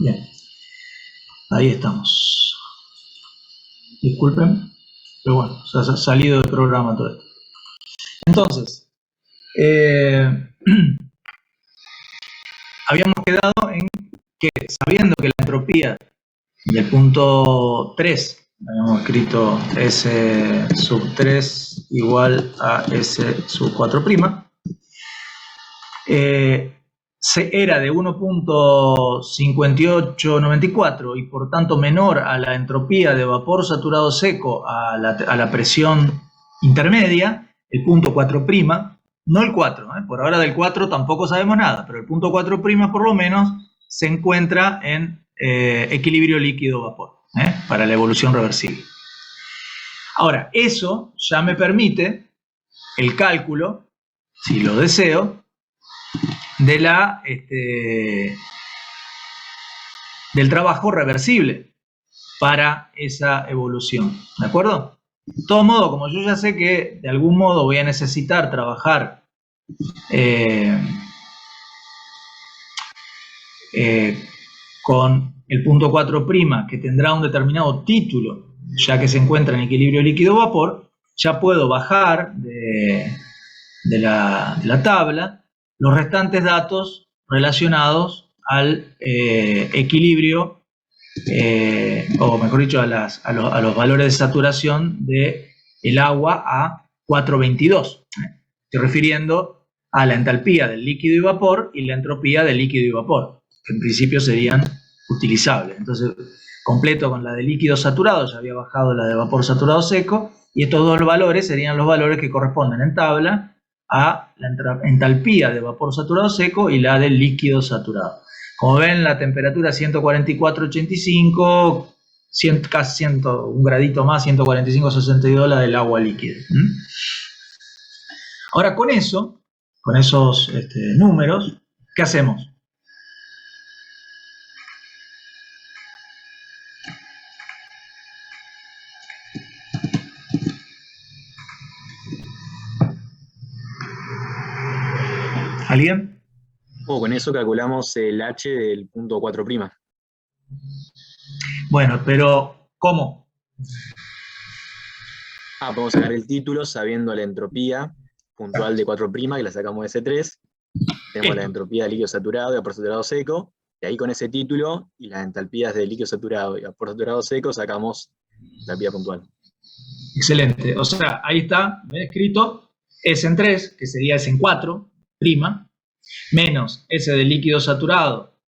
Bien, ahí estamos. Disculpen, pero bueno, se ha salido del programa todo esto. Entonces, habíamos quedado en que, sabiendo que la entropía del punto 3, habíamos escrito S sub 3 igual a S sub 4', era de 1.5894 y por tanto menor a la entropía de vapor saturado seco a la presión intermedia, el punto 4', no el 4, por ahora del 4 tampoco sabemos nada, pero el punto 4' por lo menos se encuentra en equilibrio líquido-vapor para la evolución reversible. Ahora, eso ya me permite el cálculo, si lo deseo, del trabajo reversible para esa evolución, ¿de acuerdo? De todo modo, como yo ya sé que de algún modo voy a necesitar trabajar con el punto 4', que tendrá un determinado título, ya que se encuentra en equilibrio líquido-vapor, ya puedo bajar de la tabla los restantes datos relacionados al equilibrio, o mejor dicho, a los valores de saturación del agua a 422. Estoy refiriendo a la entalpía del líquido y vapor y la entropía del líquido y vapor, que en principio serían utilizables. Entonces, completo con la de líquido saturado, ya había bajado la de vapor saturado seco, y estos dos valores serían los valores que corresponden en tabla a la entalpía de vapor saturado seco y la del líquido saturado. Como ven, la temperatura 144,85, casi un gradito más, 145,62 la del agua líquida. Ahora con esos números, ¿qué hacemos? ¿Alguien? Con eso calculamos el H del punto 4'. Bueno, pero ¿cómo? Podemos sacar el título sabiendo la entropía puntual de 4', que la sacamos de S3. Tenemos la entropía de líquido saturado y vapor saturado seco. Y ahí con ese título y las entalpías de líquido saturado y vapor saturado seco sacamos la enthalpía puntual. Excelente. O sea, ahí está, me he escrito S en 3, que sería S en 4', menos S de líquido saturado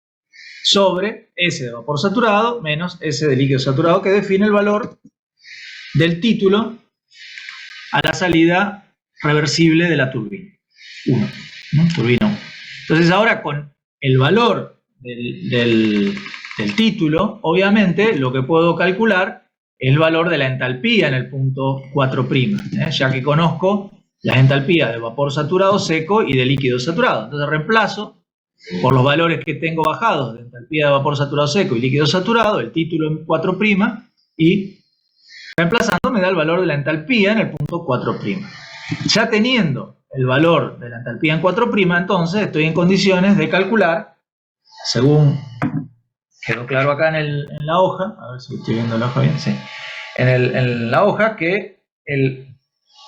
sobre S de vapor saturado menos S de líquido saturado, que define el valor del título a la salida reversible de la turbina 1. Turbina 1. Entonces ahora con el valor del título, obviamente lo que puedo calcular es el valor de la entalpía en el punto 4', ya que conozco las entalpías de vapor saturado seco y de líquido saturado. Entonces reemplazo por los valores que tengo bajados de entalpía de vapor saturado seco y líquido saturado, el título en 4', y reemplazando me da el valor de la entalpía en el punto 4'. Ya teniendo el valor de la entalpía en 4', entonces estoy en condiciones de calcular, según quedó claro acá en la hoja, a ver si estoy viendo la hoja bien, sí, en la hoja, que el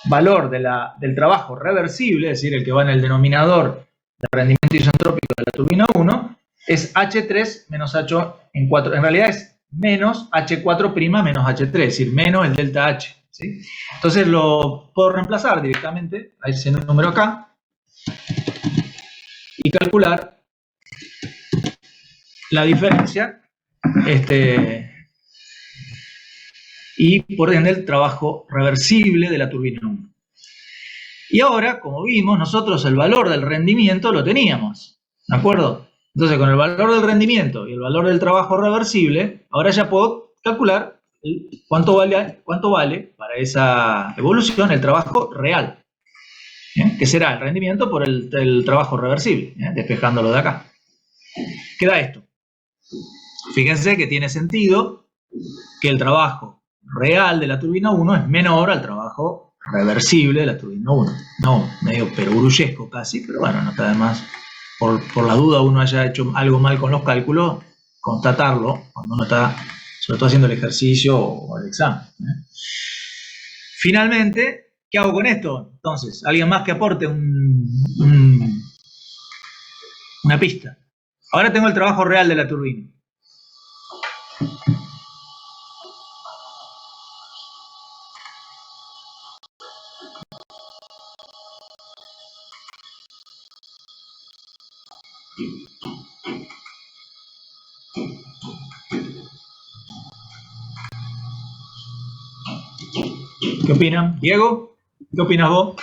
valor del trabajo reversible, es decir, el que va en el denominador del rendimiento isentrópico de la turbina 1, es H3 menos H en 4, en realidad es menos H4' menos H3, es decir, menos el delta H, ¿sí? Entonces lo puedo reemplazar directamente a ese número acá y calcular la diferencia y por ende el trabajo reversible de la turbina 1. Y ahora, como vimos, nosotros el valor del rendimiento lo teníamos, ¿de acuerdo? Entonces, con el valor del rendimiento y el valor del trabajo reversible, ahora ya puedo calcular cuánto vale para esa evolución el trabajo real, que será el rendimiento por el trabajo reversible, despejándolo de acá. Queda esto. Fíjense que tiene sentido que el trabajo real de la turbina 1 es menor al trabajo reversible de la turbina 1. No, medio perogrullesco casi, pero bueno, no está de más. Por la duda uno haya hecho algo mal con los cálculos, constatarlo cuando uno está, sobre todo, haciendo el ejercicio o el examen. Finalmente, ¿qué hago con esto? Entonces, alguien más que aporte una pista. Ahora tengo el trabajo real de la turbina. ¿Qué opinan? Diego, ¿qué opinas vos?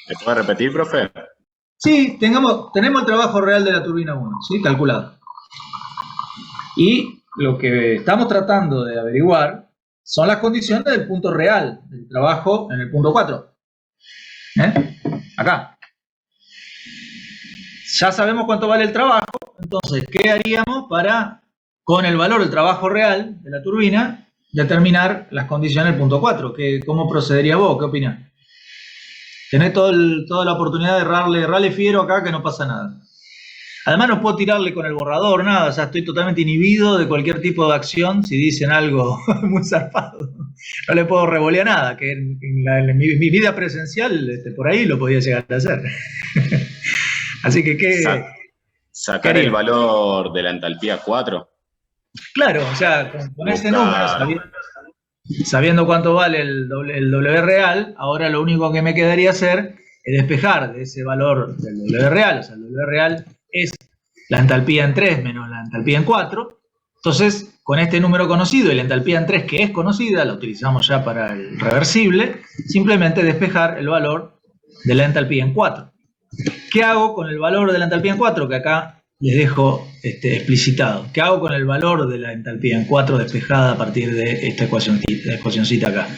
¿Me puede repetir, profe? Sí, tenemos el trabajo real de la turbina 1, ¿sí? Calculado. Y lo que estamos tratando de averiguar son las condiciones del punto real del trabajo en el punto 4. Acá. Ya sabemos cuánto vale el trabajo, entonces, ¿qué haríamos para, con el valor del trabajo real de la turbina, determinar las condiciones del punto 4? ¿Cómo procederías vos? ¿Qué opinás? Tenés toda la oportunidad de errarle fiero acá, que no pasa nada. Además no puedo tirarle con el borrador, nada, o sea, estoy totalmente inhibido de cualquier tipo de acción si dicen algo muy zarpado. No le puedo revolear nada, que en mi vida presencial por ahí lo podía llegar a hacer. Así que, sacar el valor de la entalpía 4. Claro, o sea, con ese número, sabiendo cuánto vale el W real, ahora lo único que me quedaría hacer es despejar de ese valor del W real, o sea, el W real es la entalpía en 3 menos la entalpía en 4. Entonces, con este número conocido y la entalpía en 3 que es conocida, la utilizamos ya para el reversible, simplemente despejar el valor de la entalpía en 4. ¿Qué hago con el valor de la entalpía en 4? Que acá les dejo explicitado. ¿Qué hago con el valor de la entalpía en 4 despejada a partir de esta ecuacioncita acá?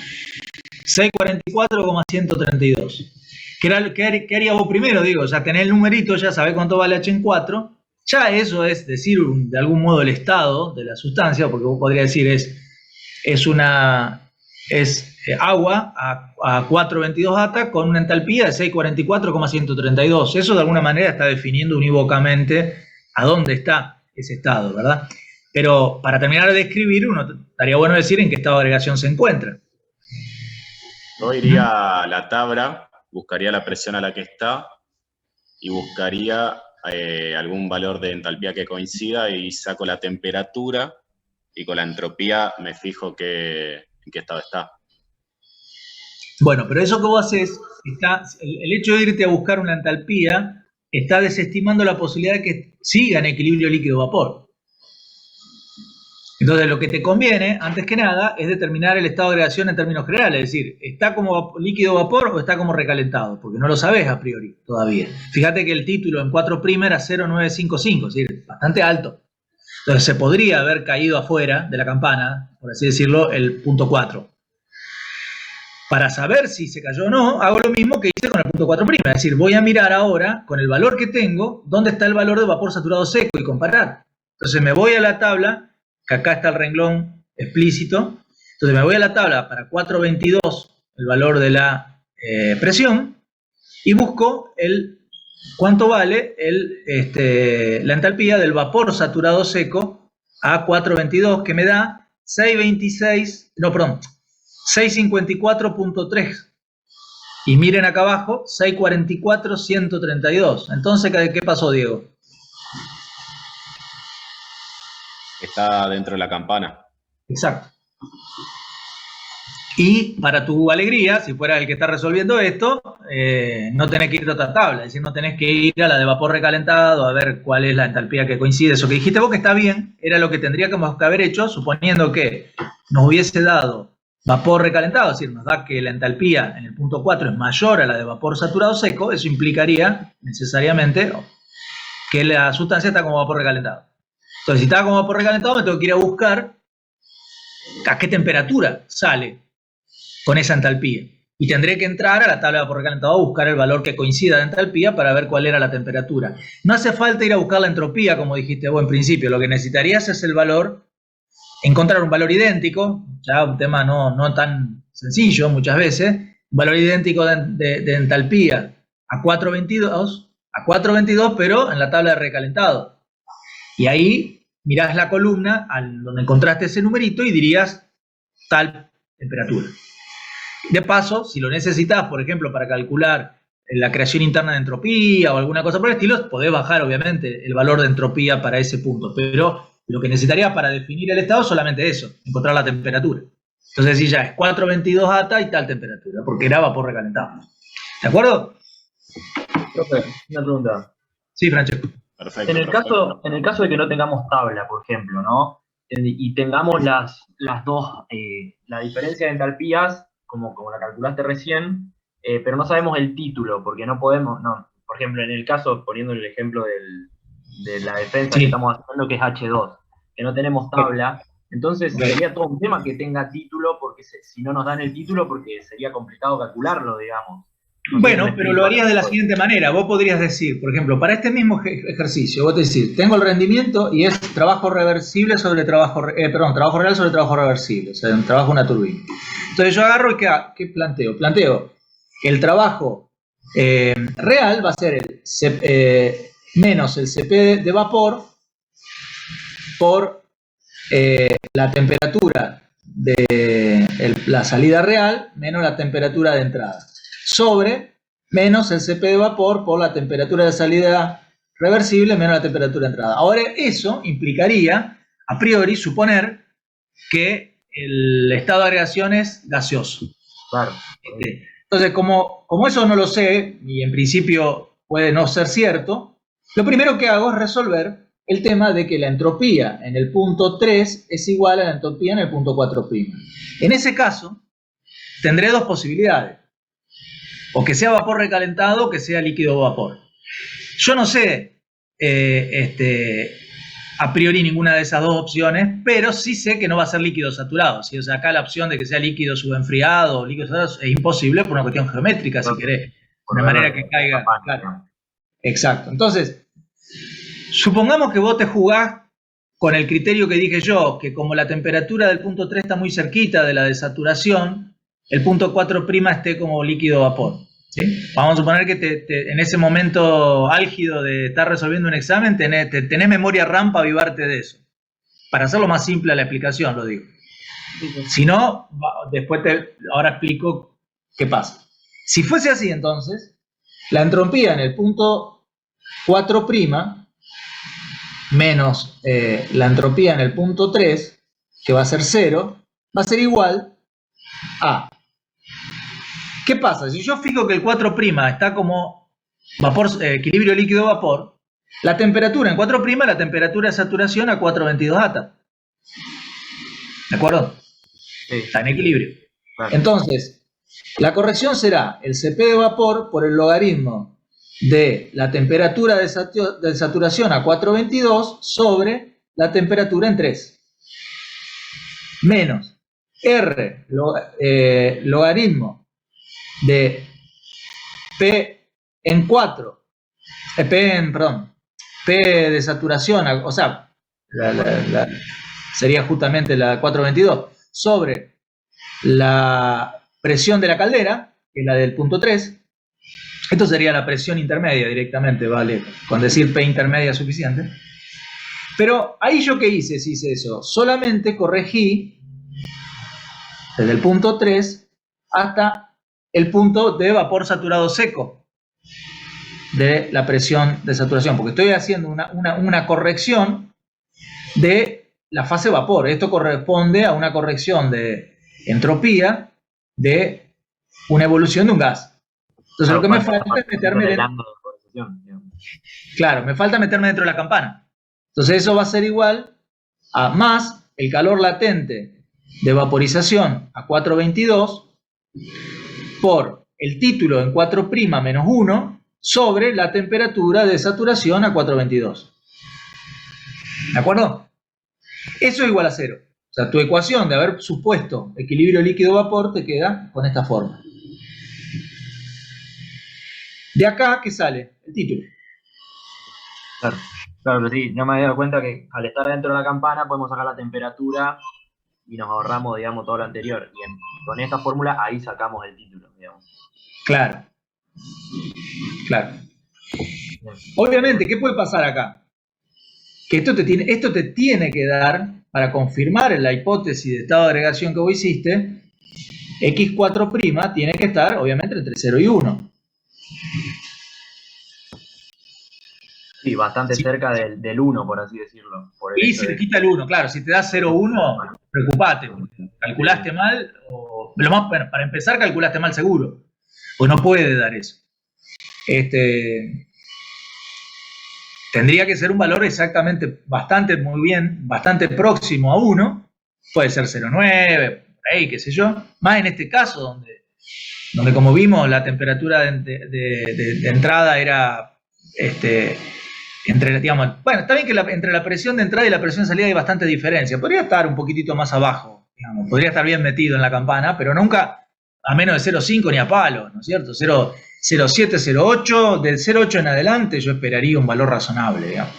644,132. ¿Qué harías vos primero? Digo, ya tenés el numerito, ya sabés cuánto vale H en 4. Ya eso es decir, de algún modo, el estado de la sustancia, porque vos podrías decir es agua a 422 ATA con una entalpía de 644,132. Eso de alguna manera está definiendo unívocamente a dónde está ese estado, ¿verdad? Pero para terminar de describir, estaría bueno decir en qué estado de agregación se encuentra. Yo iría a la tabla, buscaría la presión a la que está y buscaría algún valor de entalpía que coincida y saco la temperatura y con la entropía me fijo en qué estado está. Bueno, pero eso que vos haces, el hecho de irte a buscar una entalpía está desestimando la posibilidad de que siga en equilibrio líquido-vapor. Entonces, lo que te conviene, antes que nada, es determinar el estado de agregación en términos generales. Es decir, ¿está como líquido-vapor o está como recalentado? Porque no lo sabés a priori todavía. Fíjate que el título en 4' era 0,955, es decir, bastante alto. Entonces, se podría haber caído afuera de la campana, por así decirlo, el punto 4. Para saber si se cayó o no, hago lo mismo que hice con el punto 4'. Es decir, voy a mirar ahora, con el valor que tengo, dónde está el valor de vapor saturado seco y comparar. Entonces me voy a la tabla, que acá está el renglón explícito. Entonces me voy a la tabla para 422, el valor de la presión, y busco cuánto vale la entalpía del vapor saturado seco a 422, que me da 654.3. Y miren acá abajo, 644.132. Entonces, ¿qué pasó, Diego? Está dentro de la campana. Exacto. Y para tu alegría, si fuera el que está resolviendo esto, no tenés que ir a otra tabla, es decir, no tenés que ir a la de vapor recalentado a ver cuál es la entalpía que coincide. Eso que dijiste vos que está bien, era lo que tendríamos que haber hecho, suponiendo que nos hubiese dado vapor recalentado, es decir, nos da que la entalpía en el punto 4 es mayor a la de vapor saturado seco. Eso implicaría necesariamente que la sustancia está como vapor recalentado. Entonces, si está como vapor recalentado, me tengo que ir a buscar a qué temperatura sale con esa entalpía. Y tendré que entrar a la tabla de vapor recalentado a buscar el valor que coincida de entalpía para ver cuál era la temperatura. No hace falta ir a buscar la entropía, como dijiste vos en principio. Lo que necesitarías es el valor encontrar un valor idéntico, ya un tema no tan sencillo muchas veces, un valor idéntico de entalpía a 422, pero en la tabla de recalentado. Y ahí mirás la columna donde encontraste ese numerito y dirías tal temperatura. De paso, si lo necesitas, por ejemplo, para calcular la creación interna de entropía o alguna cosa por el estilo, podés bajar, obviamente, el valor de entropía para ese punto. Pero lo que necesitarías para definir el estado es solamente eso, encontrar la temperatura. Entonces, si ya es 422 ATA y tal temperatura, porque era vapor recalentado. ¿De acuerdo? Profe, una pregunta. Sí, Francesco. Perfecto. En el caso de que no tengamos tabla, por ejemplo, ¿no? Y tengamos las dos, la diferencia de entalpías, como la calculaste recién, pero no sabemos el título, porque no podemos, no. Por ejemplo, en el caso, poniendo el ejemplo de la defensa Sí. que estamos haciendo, que es H2, que no tenemos tabla, entonces sería todo un tema que tenga título, porque si no nos dan el título, porque sería complicado calcularlo, digamos. No sé Bueno, si me pero explico. lo harías de la siguiente manera. Vos podrías decir, por ejemplo, para este mismo ejercicio, vos decís, tengo el rendimiento y es trabajo reversible sobre trabajo real sobre trabajo reversible, o sea, un trabajo de una turbina. Entonces yo agarro y ¿qué planteo? Planteo que el trabajo real va a ser menos el CP de vapor por la temperatura de la salida real menos la temperatura de entrada, sobre menos el CP de vapor por la temperatura de salida reversible menos la temperatura de entrada. Ahora, eso implicaría, a priori, suponer que el estado de agregación es gaseoso. Claro. Entonces, como eso no lo sé, y en principio puede no ser cierto, lo primero que hago es resolver el tema de que la entropía en el punto 3 es igual a la entropía en el punto 4'. En ese caso, tendré dos posibilidades. O que sea vapor recalentado o que sea líquido vapor. Yo no sé a priori ninguna de esas dos opciones, pero sí sé que no va a ser líquido saturado. ¿Sí? O sea, acá la opción de que sea líquido subenfriado o líquido saturado es imposible por una cuestión geométrica, si querés. De manera que caiga. Claro. Exacto. Entonces, supongamos que vos te jugás con el criterio que dije yo, que como la temperatura del punto 3 está muy cerquita de la de saturación, el punto 4' esté como líquido vapor. ¿Sí? Vamos a suponer que en ese momento álgido de estar resolviendo un examen, tenés memoria RAM para avivarte de eso. Para hacerlo más simple a la explicación, lo digo. Si no, después ahora explico qué pasa. Si fuese así, entonces, la entropía en el punto 4' menos la entropía en el punto 3, que va a ser 0, va a ser igual a... ¿Qué pasa? Si yo fijo que el 4' está como equilibrio líquido-vapor, la temperatura en 4' es la temperatura de saturación a 422 ATA. ¿De acuerdo? Sí. Está en equilibrio. Claro. Entonces, la corrección será el CP de vapor por el logaritmo de la temperatura de saturación a 422 sobre la temperatura en 3. Menos R logaritmo de P en 4, P de saturación, o sea, sería justamente la 422, sobre la presión de la caldera, que es la del punto 3. Esto sería la presión intermedia directamente, ¿vale? Con decir P intermedia es suficiente. Pero ahí yo qué hice, si hice eso, solamente corregí desde el punto 3 hasta el punto de vapor saturado seco de la presión de saturación, porque estoy haciendo una corrección de la fase vapor. Esto corresponde a una corrección de entropía de una evolución de un gas. Entonces lo que me falta es meterme dentro. Claro, me falta meterme dentro de la campana. Entonces eso va a ser igual a más el calor latente de vaporización a 422 por el título en 4' menos 1 sobre la temperatura de saturación a 422. ¿De acuerdo? Eso es igual a 0. O sea, tu ecuación de haber supuesto equilibrio líquido-vapor te queda con esta forma. De acá, ¿qué sale? El título. Claro. Claro, pero sí, no me había dado cuenta que al estar dentro de la campana podemos sacar la temperatura y nos ahorramos, digamos, todo lo anterior. Con esta fórmula ahí sacamos el título, digamos. Claro, claro. Bien. Obviamente, ¿qué puede pasar acá? Que esto te tiene que dar, para confirmar la hipótesis de estado de agregación que vos hiciste, X4' tiene que estar, obviamente, entre 0 y 1. Sí, bastante Sí. cerca del 1, por así decirlo. Por el Y hecho se de le quita el 1, claro, si te da 0, 1, preocupate, porque calculaste mal, bueno, para empezar calculaste mal seguro, pues no puede dar eso. Tendría que ser un valor exactamente, bastante próximo a 1, puede ser 0,9, por ahí, qué sé yo, más en este caso donde como vimos la temperatura de entrada era digamos, bueno, está bien que entre la presión de entrada y la presión de salida hay bastante diferencia. Podría estar un poquitito más abajo, digamos, podría estar bien metido en la campana, pero nunca a menos de 0,5 ni a palo, ¿no es cierto? 0,7, 0,8, del 0,8 en adelante yo esperaría un valor razonable, digamos.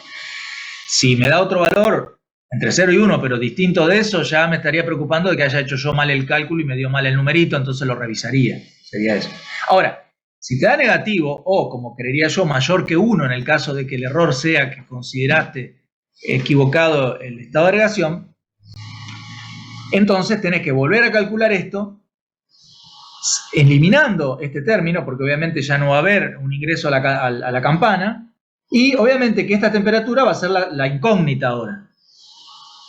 Si me da otro valor entre 0 y 1, pero distinto de eso, ya me estaría preocupando de que haya hecho yo mal el cálculo y me dio mal el numerito, entonces lo revisaría. Sería eso. Ahora, si te da negativo o, como creería yo, mayor que 1 en el caso de que el error sea que consideraste equivocado el estado de agregación, entonces tenés que volver a calcular esto, eliminando este término, porque obviamente ya no va a haber un ingreso a la campana, y obviamente que esta temperatura va a ser la incógnita ahora.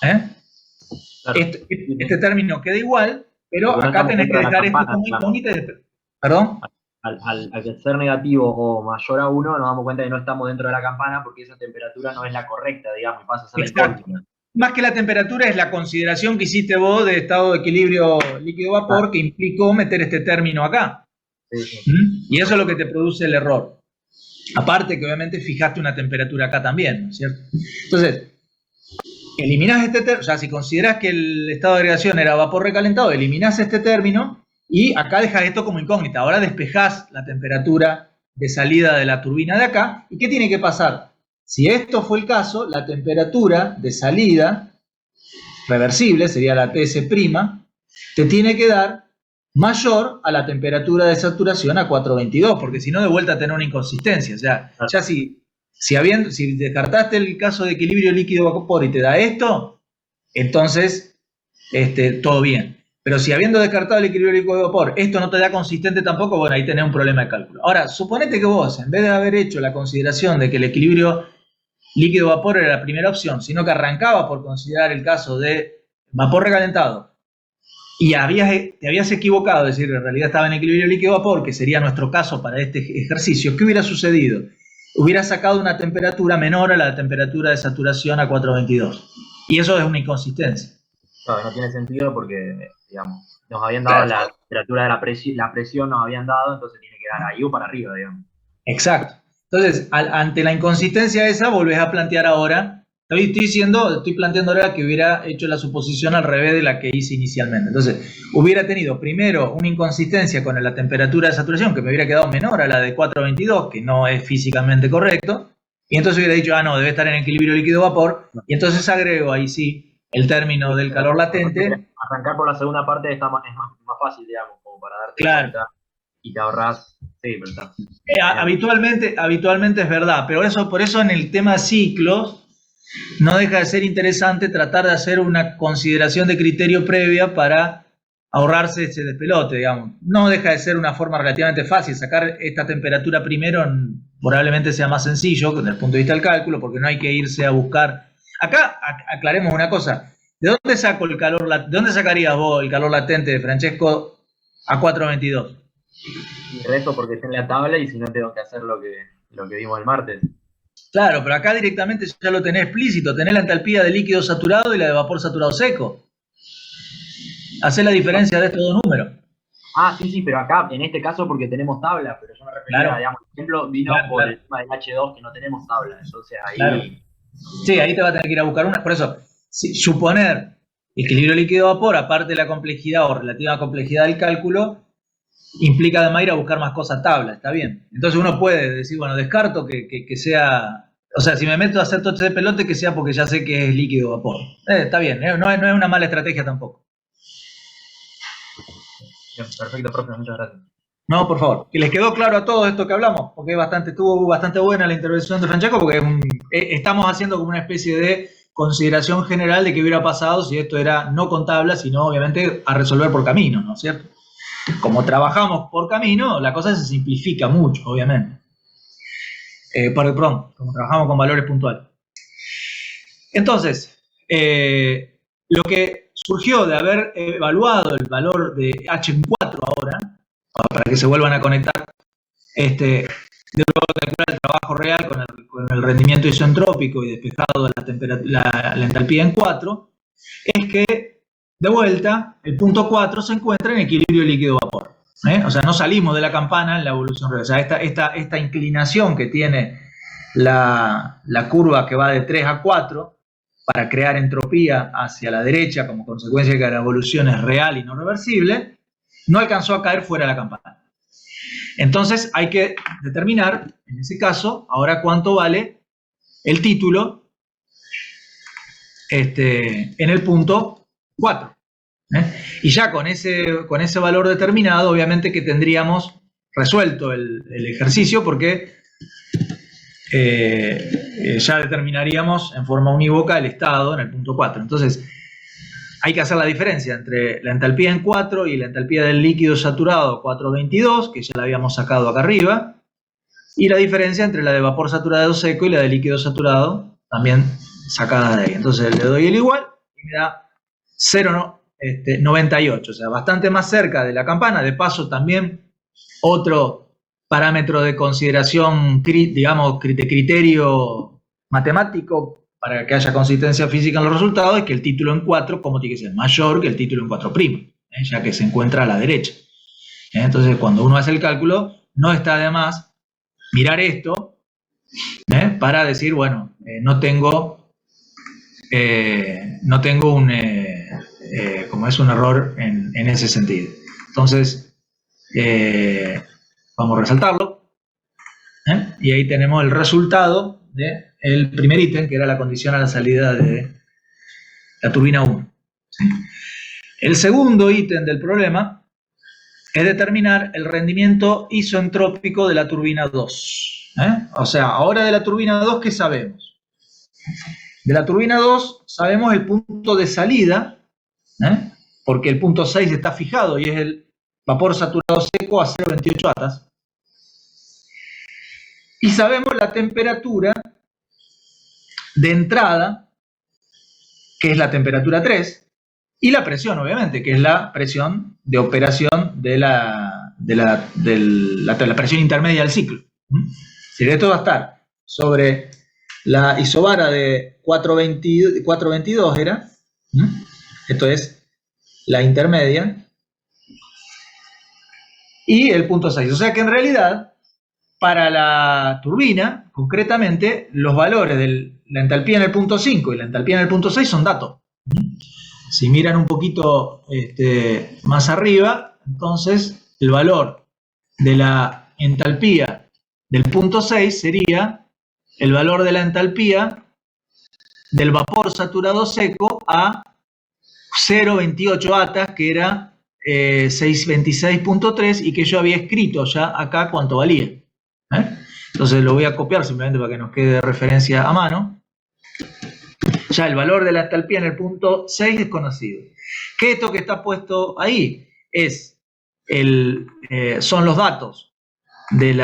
Claro. Este término queda igual, pero Porque no acá estamos tenés que dentro de la dejar esto campana, como claro. incógnita. ¿Perdón? Al ser negativo o mayor a 1, nos damos cuenta que no estamos dentro de la campana porque esa temperatura no es la correcta, digamos, y pasa a ser la Exacto. incógnita. Más que la temperatura es la consideración que hiciste vos de estado de equilibrio líquido-vapor que implicó meter este término acá. Sí, sí. Y eso es lo que te produce el error. Aparte que obviamente fijaste una temperatura acá también, ¿no es cierto? Entonces, eliminás este término, o sea, si considerás que el estado de agregación era vapor recalentado, eliminás este término y acá dejas esto como incógnita. Ahora despejás la temperatura de salida de la turbina de acá. ¿Y qué tiene que pasar? Si esto fue el caso, la temperatura de salida reversible, sería la TS', te tiene que dar mayor a la temperatura de saturación a 422, porque si no de vuelta tenés una inconsistencia. O sea, ya si descartaste el caso de equilibrio líquido-vapor y te da esto, entonces todo bien. Pero si habiendo descartado el equilibrio líquido-vapor, esto no te da consistente tampoco, bueno, ahí tenés un problema de cálculo. Ahora, suponete que vos, en vez de haber hecho la consideración de que el equilibrio líquido-vapor era la primera opción, sino que arrancaba por considerar el caso de vapor recalentado y te habías equivocado, es decir, en realidad estaba en equilibrio líquido-vapor, que sería nuestro caso para este ejercicio, ¿qué hubiera sucedido? Hubiera sacado una temperatura menor a la temperatura de saturación a 422. Y eso es una inconsistencia. Claro, no tiene sentido porque, digamos, nos habían dado la temperatura de la presión nos habían dado, entonces tiene que dar ahí o para arriba, digamos. Exacto. Entonces, ante la inconsistencia esa, volvés a plantear ahora. Estoy planteando ahora que hubiera hecho la suposición al revés de la que hice inicialmente. Entonces, hubiera tenido primero una inconsistencia con la temperatura de saturación que me hubiera quedado menor a la de 422, que no es físicamente correcto. Y entonces hubiera dicho, no, debe estar en equilibrio líquido-vapor. Y entonces agrego ahí sí el término del calor latente. Arrancar por la segunda parte es más fácil, digamos, como para darte cuenta y te ahorras. Sí, pero está. Habitualmente es verdad, pero por eso en el tema ciclos no deja de ser interesante tratar de hacer una consideración de criterio previa para ahorrarse ese despelote, digamos. No deja de ser una forma relativamente fácil. Sacar esta temperatura primero probablemente sea más sencillo desde el punto de vista del cálculo, porque no hay que irse a buscar. Acá aclaremos una cosa. ¿De dónde saco el calor? ¿De dónde sacarías vos el calor latente de Francesco a 422? Y resto porque está en la tabla y si no tengo que hacer lo que vimos el martes. Claro, pero acá directamente ya lo tenés explícito. Tenés la entalpía de líquido saturado y la de vapor saturado seco. Hacés la diferencia de estos dos números. Ah, sí, pero acá, en este caso, porque tenemos tabla, pero yo me refería, digamos, por ejemplo, vino por el tema del H2 que no tenemos tabla, entonces ahí... Claro. Sí, ahí te va a tener que ir a buscar una. Por eso, suponer equilibrio líquido-vapor, aparte de la complejidad o relativa complejidad del cálculo, implica además ir a buscar más cosas tabla, está bien. Entonces uno puede decir, bueno, descarto que sea O sea, si me meto a hacer todo este pelote, que sea porque ya sé que es líquido o vapor. Está bien, no es una mala estrategia tampoco. Bien, perfecto, profe, muchas gracias. No, por favor. ¿Que les quedó claro a todo esto que hablamos? Porque estuvo bastante buena la intervención de Francesco, porque estamos haciendo como una especie de consideración general de qué hubiera pasado si esto era no con tablas, sino obviamente a resolver por camino, ¿no es cierto? Como trabajamos por camino, la cosa se simplifica mucho, obviamente. Perdón, como trabajamos con valores puntuales. Entonces, lo que surgió de haber evaluado el valor de H en 4 ahora, para que se vuelvan a conectar, de luego calcular el trabajo real con el rendimiento isentrópico y despejado de la entalpía en 4, es que, de vuelta, el punto 4 se encuentra en equilibrio líquido-vapor. O sea, no salimos de la campana en la evolución real. O sea, esta inclinación que tiene la curva que va de 3 a 4 para crear entropía hacia la derecha como consecuencia de que la evolución es real y no reversible, no alcanzó a caer fuera de la campana. Entonces hay que determinar, en ese caso, ahora cuánto vale el título en el punto 4. Y ya con ese valor determinado, obviamente que tendríamos resuelto el ejercicio, porque ya determinaríamos en forma unívoca el estado en el punto 4. Entonces, hay que hacer la diferencia entre la entalpía en 4 y la entalpía del líquido saturado 422, que ya la habíamos sacado acá arriba, y la diferencia entre la de vapor saturado seco y la de líquido saturado, también sacada de ahí. Entonces le doy el igual y me da 0,98, o sea, bastante más cerca de la campana. De paso, también otro parámetro de consideración, digamos, de criterio matemático para que haya consistencia física en los resultados, es que el título en 4, como tiene que ser mayor que el título en 4', ya que se encuentra a la derecha. Entonces, cuando uno hace el cálculo, no está de más mirar esto para decir, bueno, no tengo como es un error en ese sentido. Entonces, vamos a resaltarlo. Y ahí tenemos el resultado del primer ítem, que era la condición a la salida de la turbina 1. ¿Sí? El segundo ítem del problema es determinar el rendimiento isentrópico de la turbina 2. O sea, ahora de la turbina 2, ¿qué sabemos? De la turbina 2 sabemos el punto de salida, porque el punto 6 está fijado y es el vapor saturado seco a 0,28 atas. Y sabemos la temperatura de entrada, que es la temperatura 3, y la presión, obviamente, que es la presión de operación de la presión intermedia del ciclo. Si esto va a estar sobre la isobara de 422 era, esto es la intermedia, y el punto 6. O sea que en realidad, para la turbina, concretamente, los valores de la entalpía en el punto 5 y la entalpía en el punto 6 son datos. Si miran un poquito más arriba, entonces el valor de la entalpía del punto 6 sería el valor de la entalpía del vapor saturado seco a 0,28 atas, que era 626.3, y que yo había escrito ya acá cuánto valía. Entonces lo voy a copiar simplemente para que nos quede de referencia a mano. Ya el valor de la entalpía en el punto 6 es conocido. ¿Qué esto que está puesto ahí? Son los datos de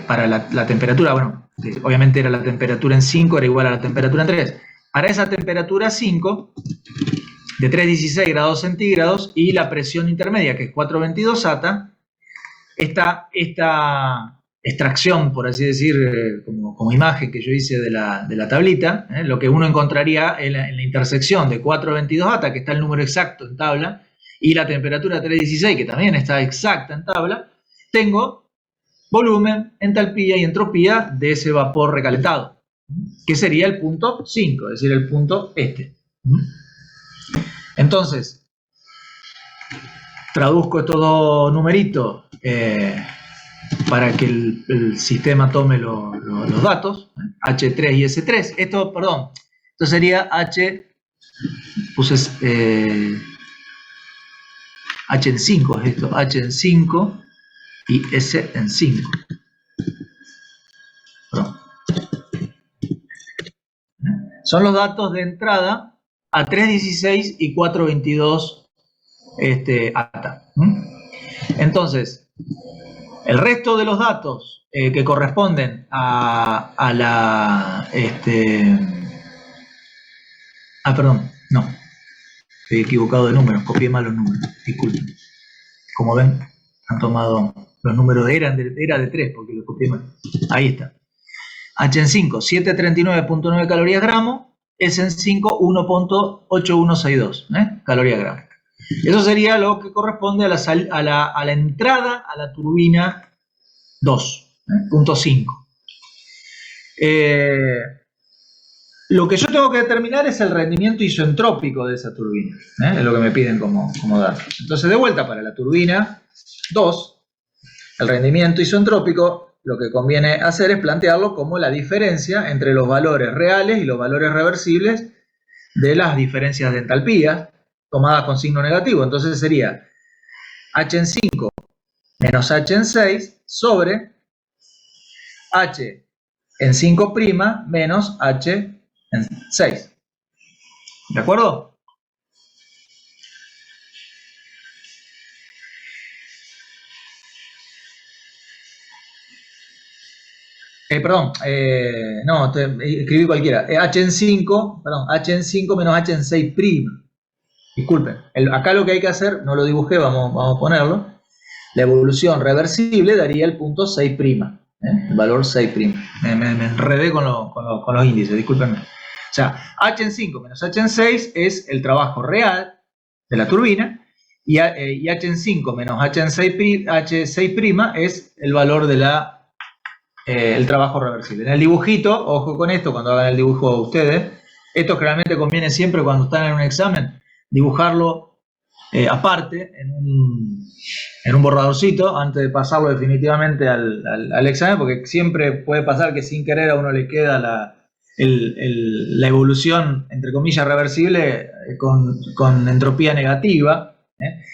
para la temperatura. Bueno, obviamente era la temperatura en 5, era igual a la temperatura en 3. Para esa temperatura 5, de 316 grados centígrados, y la presión intermedia, que es 422 ata, esta extracción, por así decir, como imagen que yo hice de la tablita, lo que uno encontraría en la intersección de 422 ata, que está el número exacto en tabla, y la temperatura 316, que también está exacta en tabla, tengo volumen, entalpía y entropía de ese vapor recalentado, que sería el punto 5, es decir, el punto Entonces, traduzco estos dos numeritos para que el sistema tome los datos, H3 y S3. Esto, perdón, esto sería H, puse H en 5 es esto, H en 5 y S en 5. Perdón. Son los datos de entrada a 3.16 y 4.22 ATA. Entonces, el resto de los datos que corresponden a la... perdón, no. Estoy equivocado de números, copié mal los números, disculpen. Como ven, han tomado los números, era de 3 porque los copié mal. Ahí está. H en 5, 739.9 calorías gramo, S en 5, 1.8162 calorías gramo. Eso sería lo que corresponde a la entrada a la turbina 2, punto 5. Lo que yo tengo que determinar es el rendimiento isentrópico de esa turbina, es lo que me piden como dato. Entonces, de vuelta para la turbina 2, el rendimiento isentrópico, lo que conviene hacer es plantearlo como la diferencia entre los valores reales y los valores reversibles de las diferencias de entalpía tomadas con signo negativo. Entonces sería H en 5 menos H en 6 sobre H en 5' menos H en 6. ¿De acuerdo? Perdón, no, escribí cualquiera. H en 5, perdón, H en 5 menos H en 6'. Disculpen, acá lo que hay que hacer, no lo dibujé, vamos a ponerlo. La evolución reversible daría el punto 6', el valor 6'. Me enredé con los índices, discúlpenme. O sea, H en 5 menos H en 6 es el trabajo real de la turbina, y H en 5 menos H en 6', es el valor de el trabajo reversible. En el dibujito, ojo con esto, cuando hagan el dibujo ustedes, esto generalmente conviene siempre cuando están en un examen, dibujarlo aparte en un borradorcito antes de pasarlo definitivamente al examen, porque siempre puede pasar que sin querer a uno le queda la evolución, entre comillas, reversible con entropía negativa.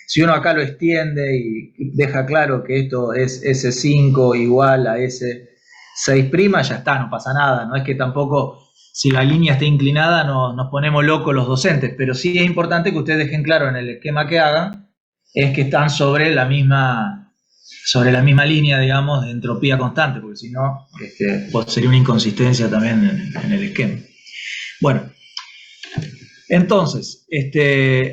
Si uno acá lo extiende y deja claro que esto es S5 igual a S6', ya está, no pasa nada. No es que tampoco, si la línea está inclinada, nos ponemos locos los docentes, pero sí es importante que ustedes dejen claro en el esquema que hagan, es que están sobre la misma línea, digamos, de entropía constante, porque si no, sería una inconsistencia también en el esquema. Bueno, entonces,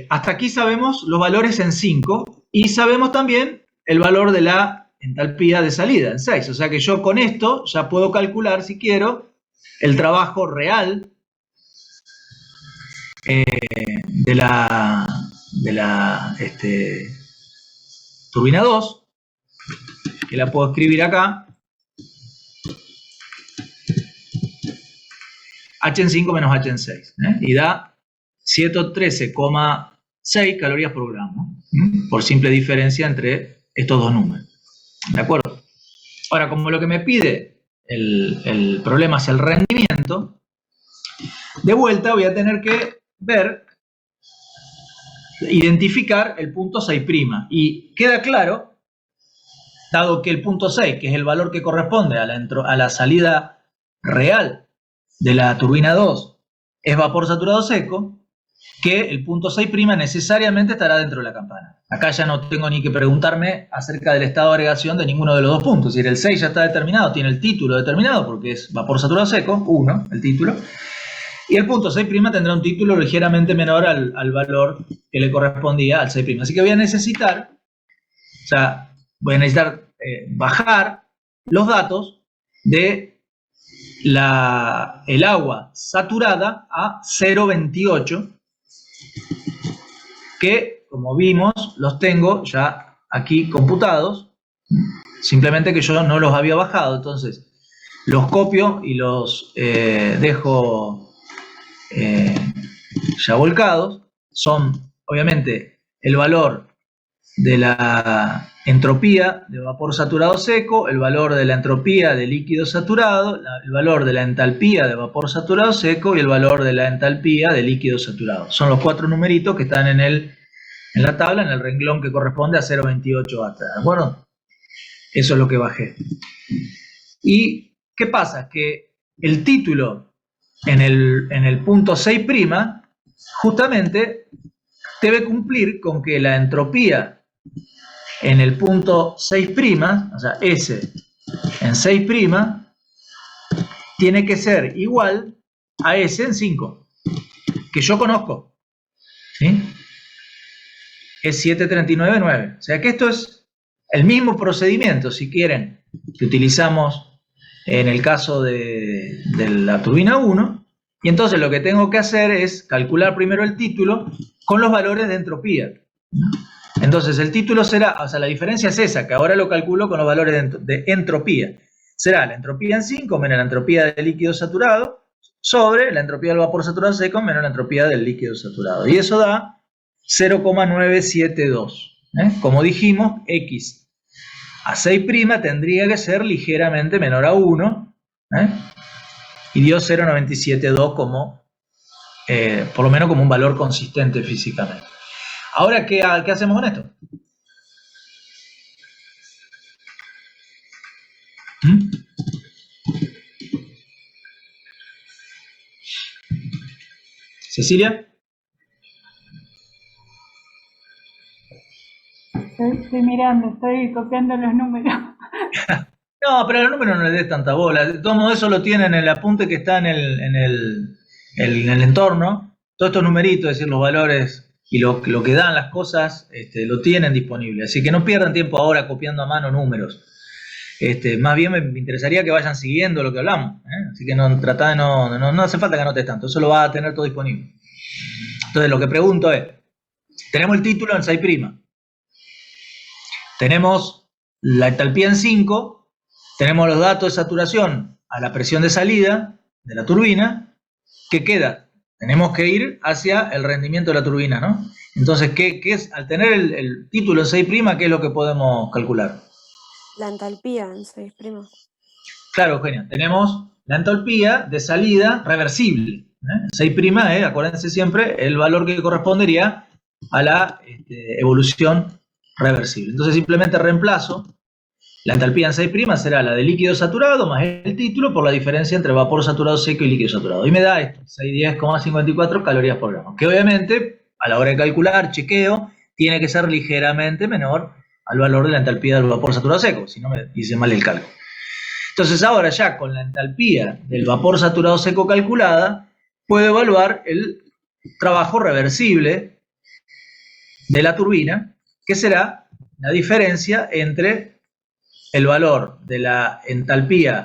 hasta aquí sabemos los valores en 5 y sabemos también el valor de la entalpía de salida en 6. O sea que yo con esto ya puedo calcular, si quiero, el trabajo real de la turbina 2, que la puedo escribir acá, H en 5 menos H en 6, y da 113,6 calorías por gramo, por simple diferencia entre estos dos números. ¿De acuerdo? Ahora, como lo que me pide el problema es el rendimiento, de vuelta voy a tener que identificar el punto 6'. Y queda claro, dado que el punto 6, que es el valor que corresponde a la salida real de la turbina 2, es vapor saturado seco, que el punto 6' necesariamente estará dentro de la campana. Acá ya no tengo ni que preguntarme acerca del estado de agregación de ninguno de los dos puntos. Es decir, el 6 ya está determinado, tiene el título determinado porque es vapor saturado seco, 1, el título. Y el punto 6' tendrá un título ligeramente menor al valor que le correspondía al 6'. Así que voy a necesitar bajar los datos de el agua saturada a 0,28, que, como vimos, los tengo ya aquí computados, simplemente que yo no los había bajado. Entonces, los copio y los dejo ya volcados. Son, obviamente, el valor de la entropía de vapor saturado seco, el valor de la entropía de líquido saturado, el valor de la entalpía de vapor saturado seco y el valor de la entalpía de líquido saturado. Son los 4 numeritos que están en la tabla, en el renglón que corresponde a 0.28 ata, ¿de acuerdo? Eso es lo que bajé. ¿Y qué pasa? Que el título en el punto 6', justamente debe cumplir con que la entropía en el punto 6', o sea, S en 6', tiene que ser igual a S en 5, que yo conozco, ¿sí? Es 739,9. O sea que esto es el mismo procedimiento, si quieren, que utilizamos en el caso de la turbina 1. Y entonces lo que tengo que hacer es calcular primero el título con los valores de entropía. Entonces el título será, o sea, la diferencia es esa, que ahora lo calculo con los valores de entropía. Será la entropía en 5 menos la entropía del líquido saturado sobre la entropía del vapor saturado seco menos la entropía del líquido saturado. Y eso da 0,972. Como dijimos, X a 6' tendría que ser ligeramente menor a 1. Y dio 0,972 como, por lo menos como un valor consistente físicamente. Ahora, ¿qué hacemos con esto? ¿Cecilia? Estoy mirando, estoy copiando los números. No, pero los números no les des tanta bola. De todo modo, eso lo tienen en el apunte que está en el entorno. Todos estos numeritos, es decir, los valores y lo que dan las cosas, lo tienen disponible. Así que no pierdan tiempo ahora copiando a mano números. Más bien me interesaría que vayan siguiendo lo que hablamos. Así que no hace falta que anotes tanto. Eso lo va a tener todo disponible. Entonces, lo que pregunto es, tenemos el título en 6'. Tenemos la entalpía en 5. Tenemos los datos de saturación a la presión de salida de la turbina. ¿Qué queda? Tenemos que ir hacia el rendimiento de la turbina, ¿no? Entonces, ¿qué es? Al tener el título en 6', ¿qué es lo que podemos calcular? La entalpía en 6'. Claro, Eugenia, tenemos la entalpía de salida reversible. 6', acuérdense siempre, el valor que correspondería a la evolución reversible. Entonces, simplemente reemplazo. La entalpía en 6' será la de líquido saturado más el título por la diferencia entre vapor saturado seco y líquido saturado. Y me da esto, 610,54 calorías por gramo. Que obviamente, a la hora de calcular, chequeo, tiene que ser ligeramente menor al valor de la entalpía del vapor saturado seco, si no me hice mal el cálculo. Entonces ahora ya con la entalpía del vapor saturado seco calculada, puedo evaluar el trabajo reversible de la turbina, que será la diferencia entre el valor de la entalpía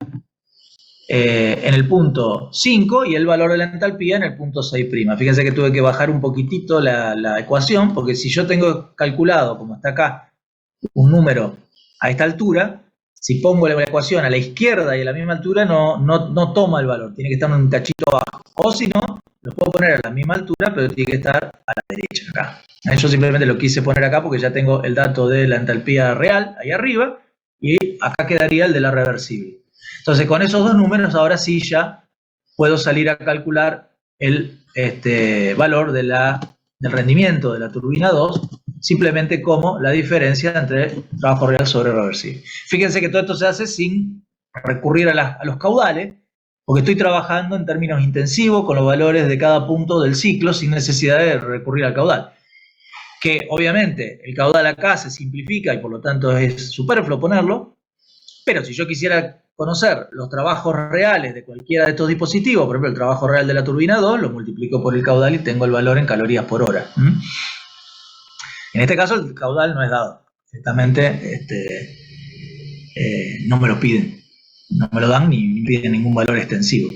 en el punto 5 y el valor de la entalpía en el punto 6'. Fíjense que tuve que bajar un poquitito la ecuación, porque si yo tengo calculado, como está acá, un número a esta altura, si pongo la ecuación a la izquierda y a la misma altura, no toma el valor, tiene que estar un cachito abajo. O si no, lo puedo poner a la misma altura, pero tiene que estar a la derecha, acá. Yo simplemente lo quise poner acá porque ya tengo el dato de la entalpía real ahí arriba, y acá quedaría el de la reversible. Entonces, con esos dos números, ahora sí ya puedo salir a calcular el valor del rendimiento de la turbina 2, simplemente como la diferencia entre trabajo real sobre reversible. Fíjense que todo esto se hace sin recurrir a los caudales, porque estoy trabajando en términos intensivos con los valores de cada punto del ciclo sin necesidad de recurrir al caudal. Que obviamente el caudal acá se simplifica y por lo tanto es superfluo ponerlo, pero si yo quisiera conocer los trabajos reales de cualquiera de estos dispositivos, por ejemplo el trabajo real de la turbina 2, lo multiplico por el caudal y tengo el valor en calorías por hora. En este caso el caudal no es dado, exactamente no me lo piden, no me lo dan ni piden ningún valor extensivo.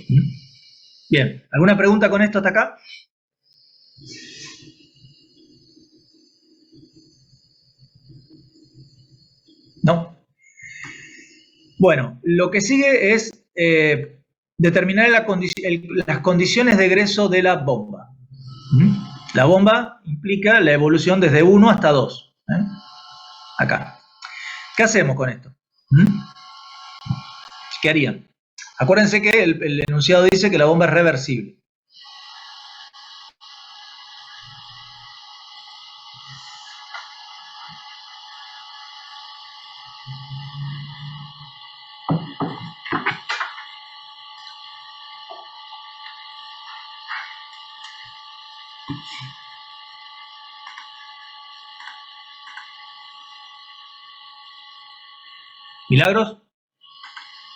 Bien, ¿alguna pregunta con esto hasta acá? ¿No? Bueno, lo que sigue es determinar las condiciones de egreso de la bomba. La bomba implica la evolución desde 1 hasta 2. acá. ¿Qué hacemos con esto? ¿Mm? ¿Qué harían? Acuérdense que el enunciado dice que la bomba es reversible. ¿Milagros?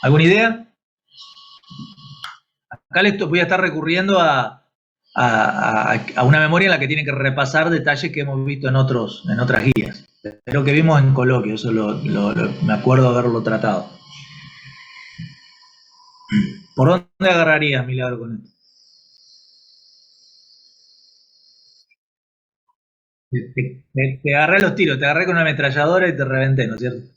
¿Alguna idea? Acá les voy a estar recurriendo a una memoria en la que tienen que repasar detalles que hemos visto en otras guías. Pero que vimos en coloquio, eso me acuerdo haberlo tratado. ¿Por dónde agarrarías, Milagro, con esto? Te agarré los tiros, te agarré con una ametralladora y te reventé, ¿no es cierto?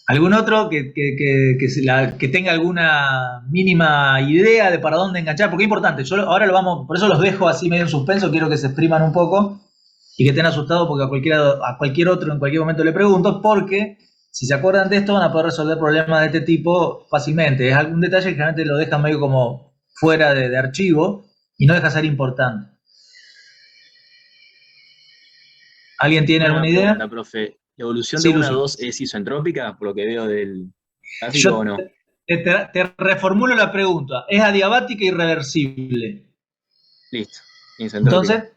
¿Algún otro que tenga alguna mínima idea de para dónde enganchar? Porque es importante, ahora por eso los dejo así medio en suspenso, quiero que se expriman un poco y que estén asustados porque a cualquier otro en cualquier momento le pregunto, porque si se acuerdan de esto van a poder resolver problemas de este tipo fácilmente. Es algún detalle que generalmente lo dejan medio como fuera de archivo y no deja ser importante. ¿Alguien tiene alguna idea? Pregunta, profe. ¿La evolución Sí, de 1 a Lucio. 2 es isentrópica, por lo que veo del gráfico o no? Te reformulo la pregunta. ¿Es adiabática e irreversible? Listo. Isentrópica. Entonces,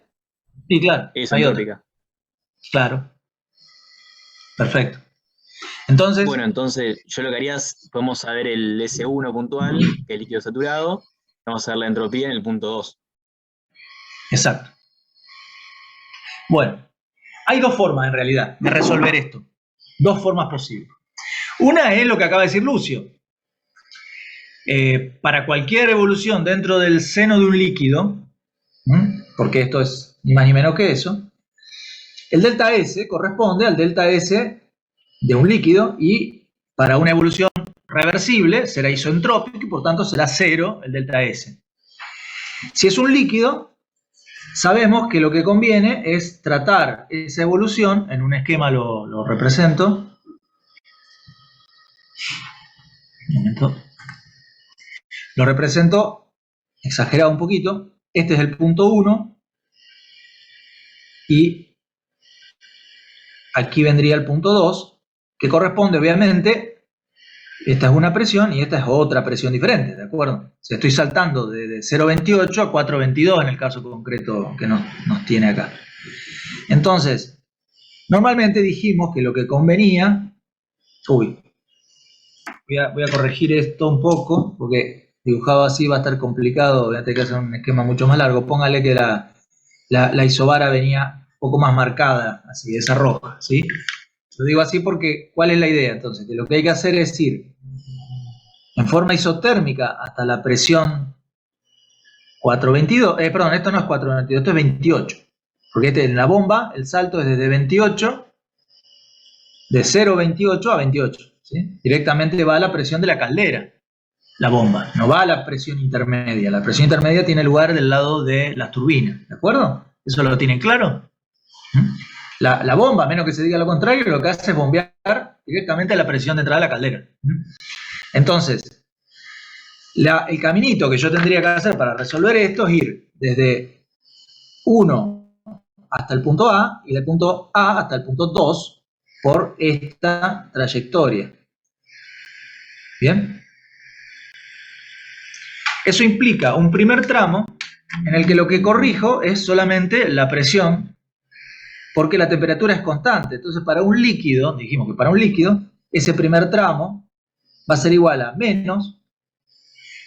sí, claro. Isentrópica. Claro. Perfecto. Entonces. Bueno, entonces yo lo que haría es, podemos saber el S1 puntual, que es líquido saturado. Vamos a ver la entropía en el punto 2. Exacto. Bueno, hay dos formas en realidad de resolver esto. Dos formas posibles. Una es lo que acaba de decir Lucio. Para cualquier evolución dentro del seno de un líquido, porque esto es ni más ni menos que eso, el delta S corresponde al delta S de un líquido y para una evolución reversible será isentrópico y por tanto será 0 el delta S. Si es un líquido, sabemos que lo que conviene es tratar esa evolución, en un esquema lo represento. Un momento. Lo represento exagerado un poquito. Este es el punto 1 y aquí vendría el punto 2, que corresponde obviamente, esta es una presión y esta es otra presión diferente, ¿de acuerdo? O sea, estoy saltando de 0,28 a 4,22 en el caso concreto que nos tiene acá. Entonces, normalmente dijimos que lo que convenía... Voy a corregir esto un porque dibujado así va a estar complicado, voy a tener que hacer un esquema mucho más largo. Póngale que la isobara venía un poco más marcada, así, esa roja, ¿sí? Lo digo así porque, ¿cuál es la idea? Entonces, que lo que hay que hacer es ir en forma isotérmica hasta la presión 422, perdón, esto no es 422, esto es 28, porque en la bomba el salto es desde 28, de 0,28 a 28, ¿sí? Directamente va a la presión de la caldera, la bomba, no va a la presión intermedia. La presión intermedia tiene lugar del lado de las turbinas, ¿de acuerdo? ¿Eso lo tienen claro? La bomba, a menos que se diga lo contrario, lo que hace es bombear directamente a la presión de entrada de la caldera. Entonces, el caminito que yo tendría que hacer para resolver esto es ir desde 1 hasta el punto A y del punto A hasta el punto 2 por esta trayectoria. ¿Bien? Eso implica un primer tramo en el que lo que corrijo es solamente la presión, porque la temperatura es constante. Entonces, para un líquido, dijimos que para un líquido, ese primer tramo va a ser igual a menos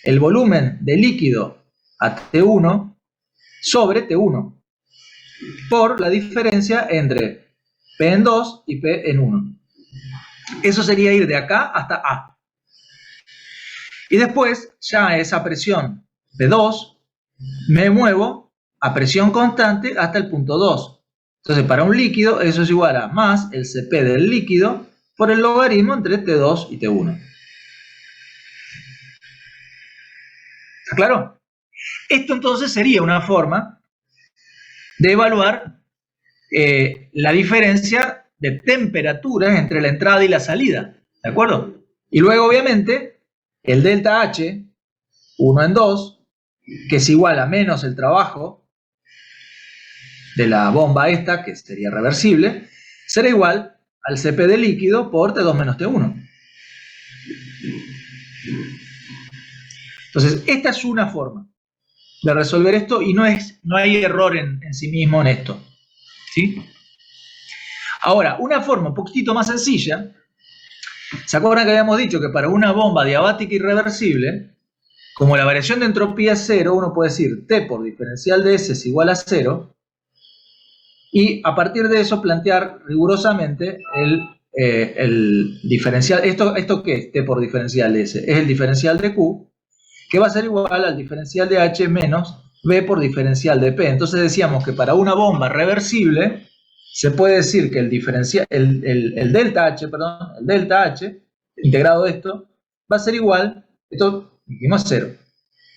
el volumen de líquido a T1 sobre T1 por la diferencia entre P en 2 y P en 1. Eso sería ir de acá hasta A. Y después, ya a esa presión P2, me muevo a presión constante hasta el punto 2. Entonces, para un líquido, eso es igual a más el Cp del líquido por el logaritmo entre T2 y T1. ¿Está claro? Esto entonces sería una forma de evaluar la diferencia de temperaturas entre la entrada y la salida, ¿de acuerdo? Y luego, obviamente, el delta H, 1 en 2, que es igual a menos el trabajo de la bomba esta, que sería reversible, será igual al CP del líquido por T2 menos T1. Entonces, esta es una forma de resolver esto y no hay error en sí mismo en esto, ¿sí? Ahora, una forma un poquitito más sencilla, ¿se acuerdan que habíamos dicho que para una bomba diabática irreversible, como la variación de entropía es 0, uno puede decir T por diferencial de S es igual a 0, y a partir de eso plantear rigurosamente el diferencial. ¿Esto qué es T por diferencial de S? Es el diferencial de Q, que va a ser igual al diferencial de H menos B por diferencial de P. Entonces decíamos que para una bomba reversible se puede decir que el delta H, integrado esto, va a ser igual, esto dijimos 0.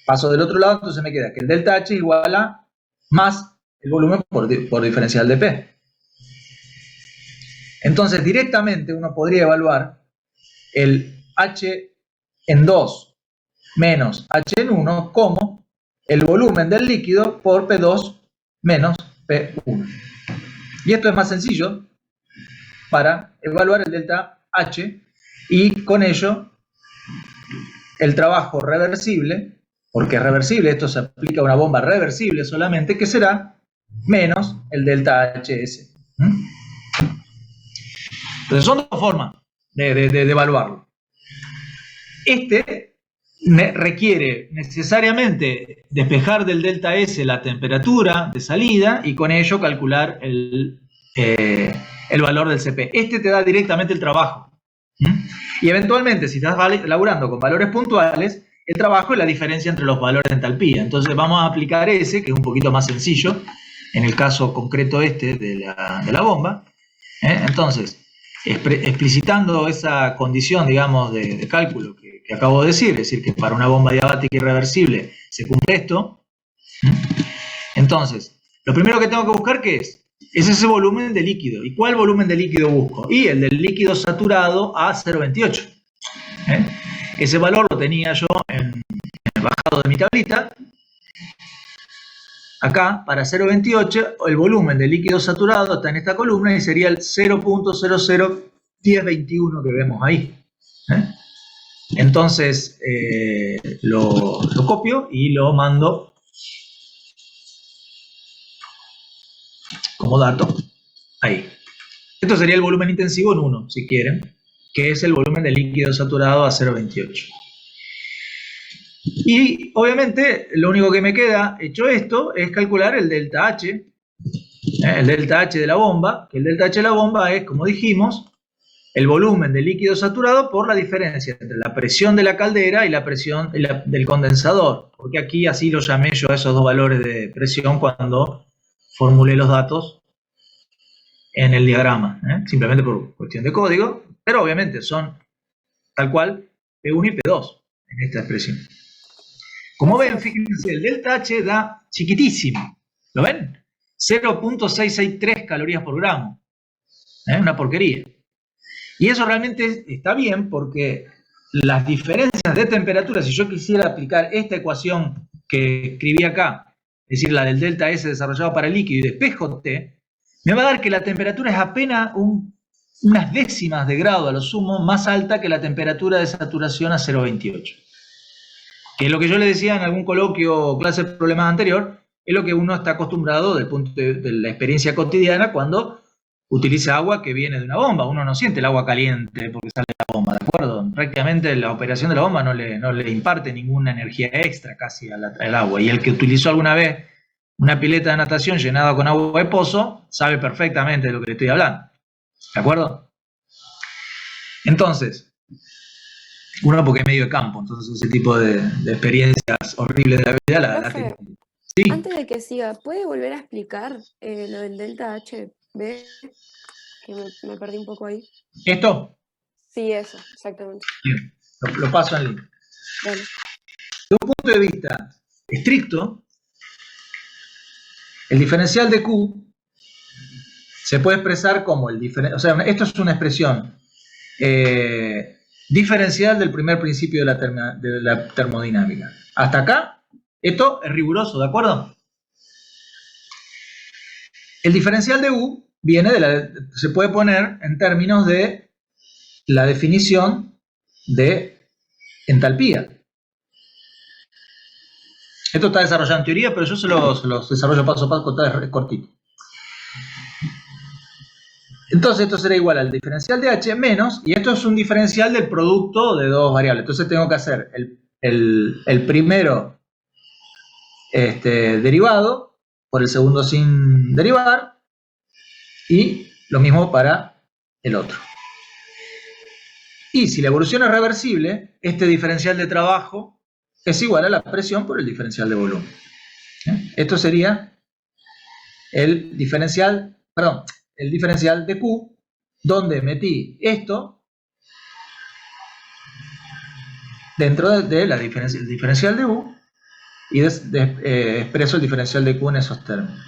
Paso del otro lado, entonces me queda que el delta H es igual a más el volumen por diferencial de P. Entonces directamente uno podría evaluar el H en 2 menos H en 1 como el volumen del líquido por P2 menos P1. Y esto es más sencillo para evaluar el delta H y con ello el trabajo reversible, porque es reversible, esto se aplica a una bomba reversible solamente, que será menos el delta HS. Entonces son dos formas de evaluarlo. Este requiere necesariamente despejar del delta S la temperatura de salida y con ello calcular el valor del CP. Este te da directamente el trabajo. Y eventualmente, si estás laburando con valores puntuales, el trabajo es la diferencia entre los valores de entalpía. Entonces vamos a aplicar ese, que es un poquito más sencillo, en el caso concreto este de la bomba. Entonces, explicitando esa condición, digamos, de cálculo que acabo de decir, es decir, que para una bomba diabática irreversible se cumple esto. Entonces, lo primero que tengo que buscar, ¿qué es? Es ese volumen de líquido. ¿Y cuál volumen de líquido busco? Y el del líquido saturado a 0,28. Ese valor lo tenía yo en el bajado de mi tablita. Acá, para 0,28, el volumen de líquido saturado está en esta columna y sería el 0.001021 que vemos ahí. Entonces, lo copio y lo mando como dato ahí. Esto sería el volumen intensivo en 1, si quieren, que es el volumen de líquido saturado a 0,28. Y obviamente lo único que me queda, hecho esto, es calcular el delta H, el delta H de la bomba, que el delta H de la bomba es, como dijimos, el volumen de líquido saturado por la diferencia entre la presión de la caldera y la presión del condensador, porque aquí así lo llamé yo a esos dos valores de presión cuando formulé los datos en el diagrama, simplemente por cuestión de código, pero obviamente son tal cual P1 y P2 en esta expresión. Como ven, fíjense, el delta H da chiquitísimo, ¿lo ven? 0.663 calorías por gramo, una porquería. Y eso realmente está bien porque las diferencias de temperatura, si yo quisiera aplicar esta ecuación que escribí acá, es decir, la del delta S desarrollado para el líquido y despejo T, me va a dar que la temperatura es apenas unas décimas de grado a lo sumo más alta que la temperatura de saturación a 0,28. Que es lo que yo le decía en algún coloquio o clase de problemas anterior, es lo que uno está acostumbrado desde el punto de la experiencia cotidiana cuando utiliza agua que viene de una bomba. Uno no siente el agua caliente porque sale de la bomba, ¿de acuerdo? Prácticamente la operación de la bomba no le imparte ninguna energía extra casi al agua. Y el que utilizó alguna vez una pileta de natación llenada con agua de pozo sabe perfectamente de lo que le estoy hablando, ¿de acuerdo? Entonces, uno porque es medio de campo, entonces ese tipo de experiencias horribles de la vida la gente... Sí. Antes de que siga, ¿puede volver a explicar lo del delta HB? Que me perdí un poco ahí. ¿Esto? Sí, eso, exactamente. Bien, lo paso en línea. Bueno. De un punto de vista estricto, el diferencial de Q se puede expresar como el diferencial, o sea, esto es una expresión diferencial del primer principio de la termodinámica. Hasta acá, esto es riguroso, ¿de acuerdo? El diferencial de U viene se puede poner en términos de la definición de entalpía. Esto está desarrollado en teoría, pero yo se los desarrollo paso a paso, es cortito. Entonces esto será igual al diferencial de H menos, y esto es un diferencial del producto de dos variables. Entonces tengo que hacer el primero derivado por el segundo sin derivar, y lo mismo para el otro. Y si la evolución es reversible, este diferencial de trabajo es igual a la presión por el diferencial de volumen. Esto sería el diferencial de Q, donde metí esto dentro de el diferencial de U y expreso el diferencial de Q en esos términos.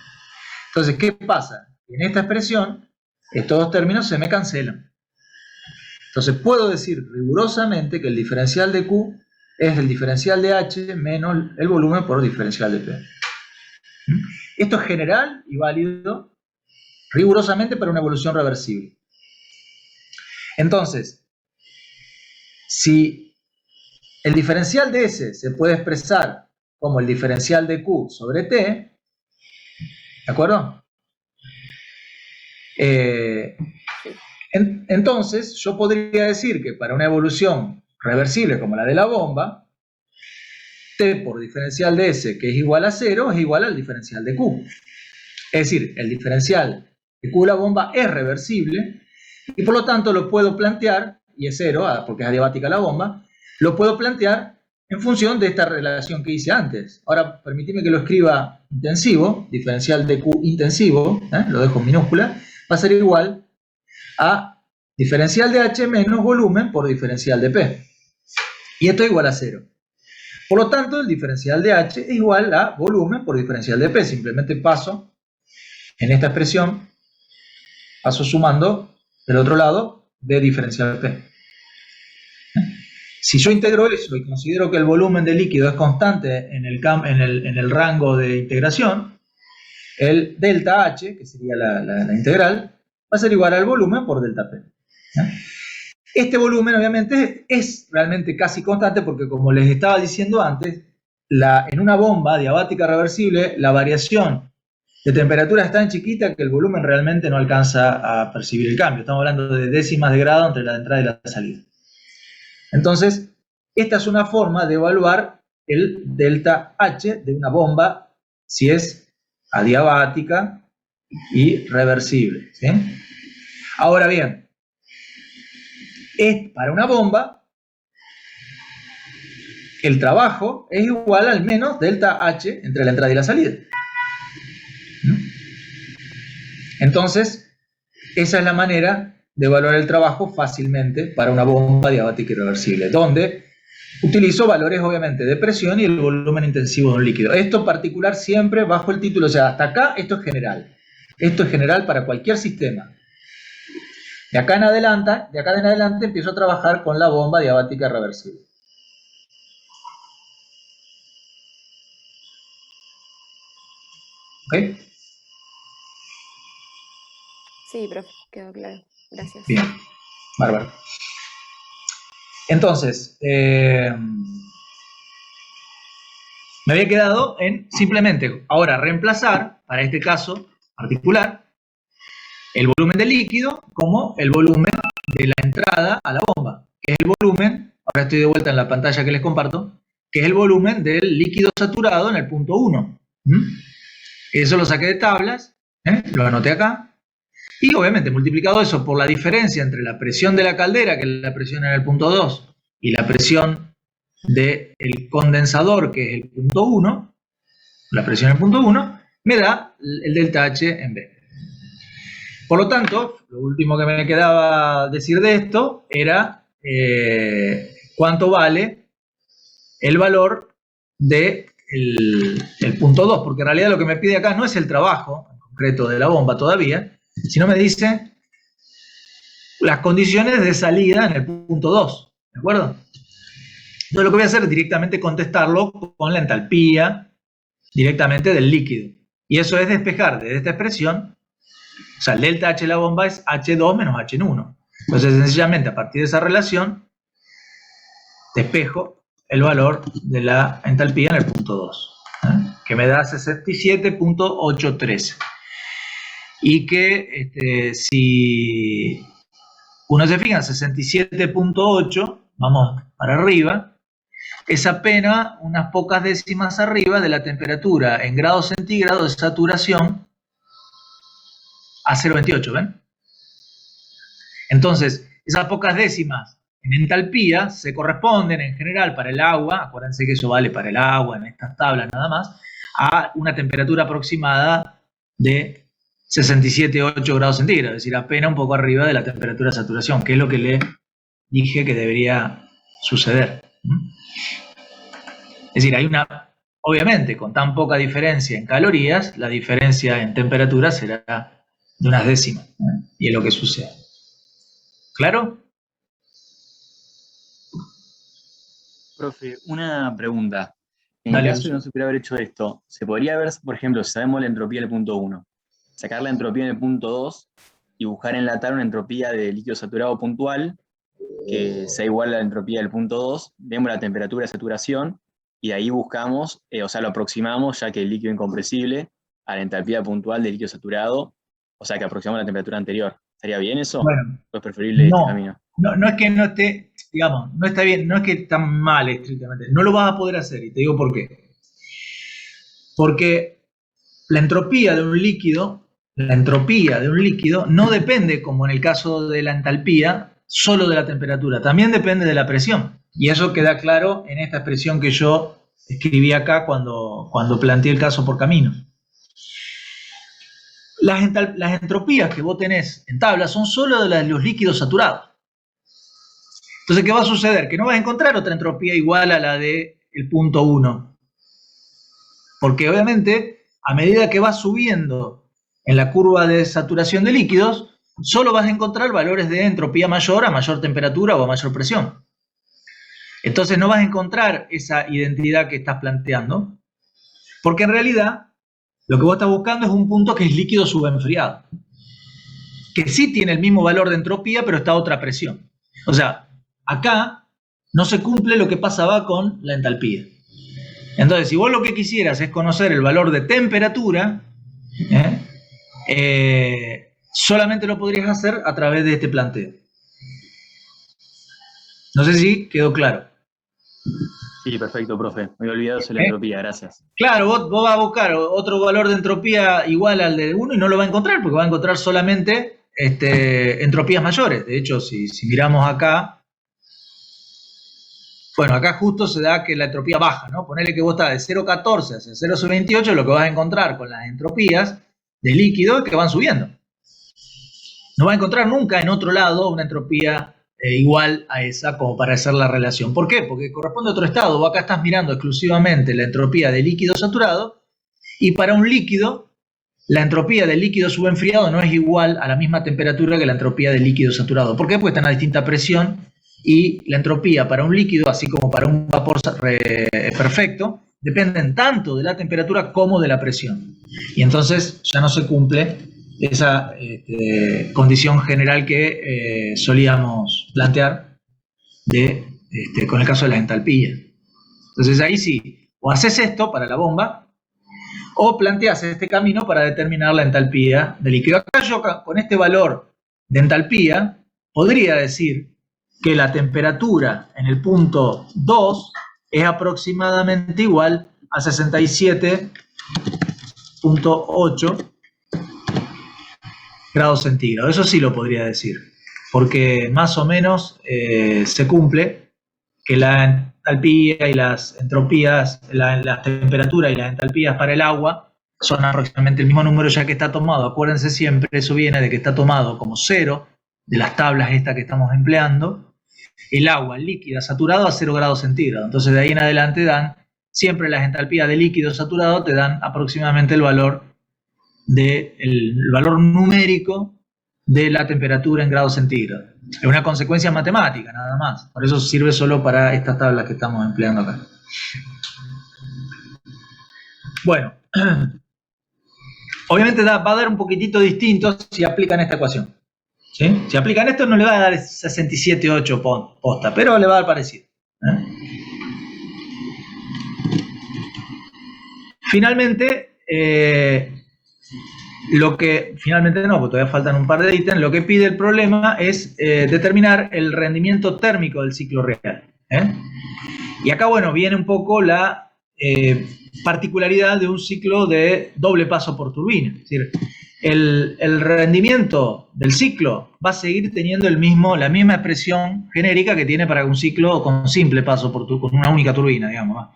Entonces, ¿qué pasa? En esta expresión, estos dos términos se me cancelan. Entonces, puedo decir rigurosamente que el diferencial de Q es el diferencial de H menos el volumen por diferencial de P. Esto es general y válido rigurosamente para una evolución reversible. Entonces, si el diferencial de S se puede expresar como el diferencial de Q sobre T, ¿de acuerdo? Entonces, yo podría decir que para una evolución reversible como la de la bomba, T por diferencial de S, que es igual a 0, es igual al diferencial de Q. Es decir, el diferencial de Q de la bomba es reversible, y por lo tanto lo puedo plantear, y es 0, porque es adiabática la bomba, lo puedo plantear en función de esta relación que hice antes. Ahora, permíteme que lo escriba intensivo, diferencial de Q intensivo, lo dejo en minúscula, va a ser igual a diferencial de H menos volumen por diferencial de P. Y esto es igual a 0. Por lo tanto, el diferencial de H es igual a volumen por diferencial de P. Simplemente paso en esta expresión, paso sumando del otro lado de diferencial de P. Si yo integro eso y considero que el volumen del líquido es constante en el rango de integración, el delta H, que sería la integral, va a ser igual al volumen por delta P. Este volumen obviamente es realmente casi constante porque, como les estaba diciendo antes, en una bomba diabática reversible la variación de temperatura es tan chiquita que el volumen realmente no alcanza a percibir el cambio. Estamos hablando de décimas de grado entre la entrada y la salida. Entonces, esta es una forma de evaluar el delta H de una bomba si es adiabática y reversible, ¿sí? Ahora bien, para una bomba, el trabajo es igual al menos delta H entre la entrada y la salida. Entonces, esa es la manera de evaluar el trabajo fácilmente para una bomba diabática irreversible, donde utilizo valores obviamente de presión y el volumen intensivo de un líquido. Esto en particular siempre bajo el título, o sea, hasta acá esto es general. Esto es general para cualquier sistema. De acá en adelante empiezo a trabajar con la bomba diabática reversible. ¿Ok? Sí, profe, quedó claro. Gracias. Bien, bárbaro. Entonces, me había quedado en simplemente ahora reemplazar, para este caso particular, el volumen del líquido como el volumen de la entrada a la bomba, que es el volumen, ahora estoy de vuelta en la pantalla que les comparto, que es el volumen del líquido saturado en el punto 1. Eso lo saqué de tablas, lo anoté acá, y obviamente multiplicado eso por la diferencia entre la presión de la caldera, que es la presión en el punto 2, y la presión del condensador, que es el punto 1, la presión en el punto 1, me da el delta H en B. Por lo tanto, lo último que me quedaba decir de esto era cuánto vale el valor del punto 2, porque en realidad lo que me pide acá no es el trabajo en concreto de la bomba todavía, sino me dice las condiciones de salida en el punto 2, ¿de acuerdo? Entonces lo que voy a hacer es directamente contestarlo con la entalpía directamente del líquido. Y eso es despejar desde esta expresión, o sea, el delta H de la bomba es H2 menos H en 1. Entonces, sencillamente, a partir de esa relación, despejo el valor de la entalpía en el punto 2, que me da 67.813. Y que si uno se fija en 67.8, vamos para arriba, es apenas unas pocas décimas arriba de la temperatura en grados centígrados de saturación a 0,28, ¿ven? Entonces, esas pocas décimas en entalpía se corresponden en general para el agua, acuérdense que eso vale para el agua en estas tablas nada más, a una temperatura aproximada de 67,8 grados centígrados, es decir, apenas un poco arriba de la temperatura de saturación, que es lo que le dije que debería suceder. Es decir, hay obviamente, con tan poca diferencia en calorías, la diferencia en temperatura será de unas décimas, y es lo que sucede. ¿Claro? Profe, una pregunta. En Dale, caso de no se pudiera haber hecho esto, ¿se podría ver, por ejemplo, si sabemos la entropía del punto 1, sacar la entropía en el punto 2 y buscar en la tabla una entropía de líquido saturado puntual que sea igual a la entropía del punto 2, vemos la temperatura de saturación y de ahí buscamos, o sea, lo aproximamos, ya que el líquido incompresible, a la entropía puntual del líquido saturado, o sea, que aproximamos la temperatura anterior? ¿Estaría bien eso? Bueno, ¿O es preferible este camino? No es que no esté, digamos, no está bien, no es que está mal estrictamente, no lo vas a poder hacer, y te digo por qué. Porque la entropía de un líquido no depende, como en el caso de la entalpía, solo de la temperatura, también depende de la presión. Y eso queda claro en esta expresión que yo escribí acá cuando planteé el caso por caminos. Las entropías que vos tenés en tabla son solo de los líquidos saturados. Entonces, ¿qué va a suceder? Que no vas a encontrar otra entropía igual a la del punto 1. Porque obviamente, a medida que vas subiendo en la curva de saturación de líquidos, solo vas a encontrar valores de entropía mayor a mayor temperatura o a mayor presión. Entonces no vas a encontrar esa identidad que estás planteando, porque en realidad lo que vos estás buscando es un punto que es líquido subenfriado, que sí tiene el mismo valor de entropía, pero está a otra presión. O sea, acá no se cumple lo que pasaba con la entalpía. Entonces, si vos lo que quisieras es conocer el valor de temperatura, solamente lo podrías hacer a través de este planteo. No sé si quedó claro. Sí, perfecto, profe. Me había olvidado sobre la entropía, gracias. Claro, vos vas a buscar otro valor de entropía igual al de 1 y no lo va a encontrar, porque va a encontrar solamente entropías mayores. De hecho, si miramos acá, bueno, acá justo se da que la entropía baja, ¿no? Ponele que vos estás de 0,14 hacia 0,28, lo que vas a encontrar con las entropías de líquido es que van subiendo. No vas a encontrar nunca en otro lado una entropía igual a esa como para hacer la relación. ¿Por qué? Porque corresponde a otro estado. Vos acá estás mirando exclusivamente la entropía de líquido saturado y para un líquido, la entropía del líquido subenfriado no es igual a la misma temperatura que la entropía del líquido saturado. ¿Por qué? Porque están a distinta presión y la entropía para un líquido, así como para un vapor perfecto, dependen tanto de la temperatura como de la presión. Y entonces ya no se cumple esa condición general que solíamos plantear con el caso de las entalpías. Entonces ahí sí, o haces esto para la bomba, o planteas este camino para determinar la entalpía del líquido. Acá yo con este valor de entalpía podría decir que la temperatura en el punto 2 es aproximadamente igual a 67.8 grados centígrados. Eso sí lo podría decir, porque más o menos se cumple que la entalpía y las entropías, la temperatura y las entalpías para el agua son aproximadamente el mismo número, ya que está tomado, acuérdense siempre, eso viene de que está tomado como cero de las tablas estas que estamos empleando, el agua líquida saturado a 0 grados centígrados. Entonces de ahí en adelante dan siempre las entalpías de líquido saturado, te dan aproximadamente el valor del valor numérico de la temperatura en grados centígrados. Es una consecuencia matemática, nada más. Por eso sirve solo para estas tablas que estamos empleando acá. Bueno, obviamente va a dar un poquitito distinto si aplican esta ecuación. ¿Sí? Si aplican esto no le va a dar 67,8 posta, pero le va a dar parecido. Finalmente, finalmente no, porque todavía faltan un par de ítems, lo que pide el problema es determinar el rendimiento térmico del ciclo real. Y acá, bueno, viene un poco la particularidad de un ciclo de doble paso por turbina. Es decir, el rendimiento del ciclo va a seguir teniendo la misma expresión genérica que tiene para un ciclo con simple paso con una única turbina, digamos.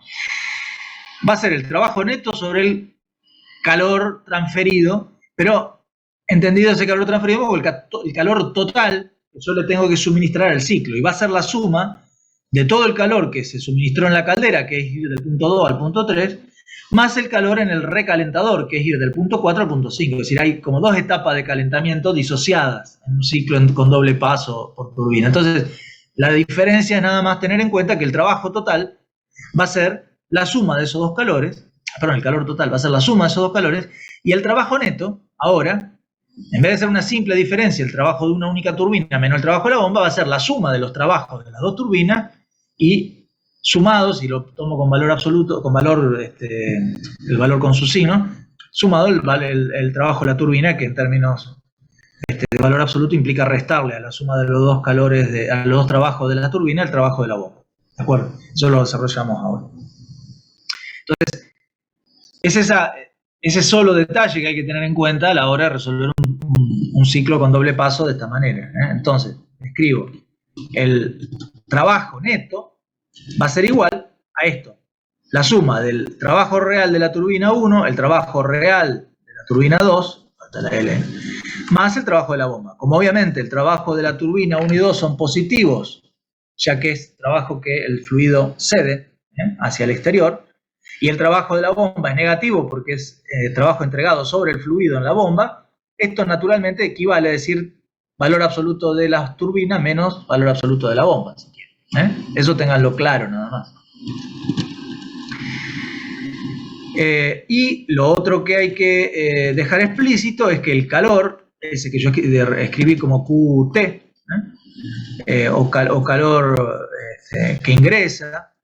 Va a ser el trabajo neto sobre el calor transferido, pero entendido ese calor transferido como el calor total que yo le tengo que suministrar al ciclo, y va a ser la suma de todo el calor que se suministró en la caldera, que es ir del punto 2 al punto 3, más el calor en el recalentador, que es ir del punto 4 al punto 5. Es decir, hay como dos etapas de calentamiento disociadas en un ciclo con doble paso por turbina. Entonces, la diferencia es nada más tener en cuenta que el trabajo total va a ser la suma de esos dos calores, perdón, el calor total va a ser la suma de esos dos calores, y el trabajo neto, ahora, en vez de ser una simple diferencia, el trabajo de una única turbina menos el trabajo de la bomba, va a ser la suma de los trabajos de las dos turbinas, y sumados, si lo tomo con valor absoluto, con valor, el valor con su signo, sumado el trabajo de la turbina, que en términos de valor absoluto implica restarle a la suma de los dos calores, a los dos trabajos de la turbina, el trabajo de la bomba. ¿De acuerdo? Eso lo desarrollamos ahora. Entonces, es ese solo detalle que hay que tener en cuenta a la hora de resolver un ciclo con doble paso de esta manera. Entonces, escribo el trabajo neto va a ser igual a esto. La suma del trabajo real de la turbina 1, el trabajo real de la turbina 2, falta la L, más el trabajo de la bomba. Como obviamente el trabajo de la turbina 1 y 2 son positivos, ya que es trabajo que el fluido cede hacia el exterior, y el trabajo de la bomba es negativo porque es trabajo entregado sobre el fluido en la bomba, esto naturalmente equivale a decir valor absoluto de la turbina menos valor absoluto de la bomba, si quieren. Eso tenganlo claro nada más. Y lo otro que hay que dejar explícito es que el calor, ese que yo escribí como QT, o calor que ingresa,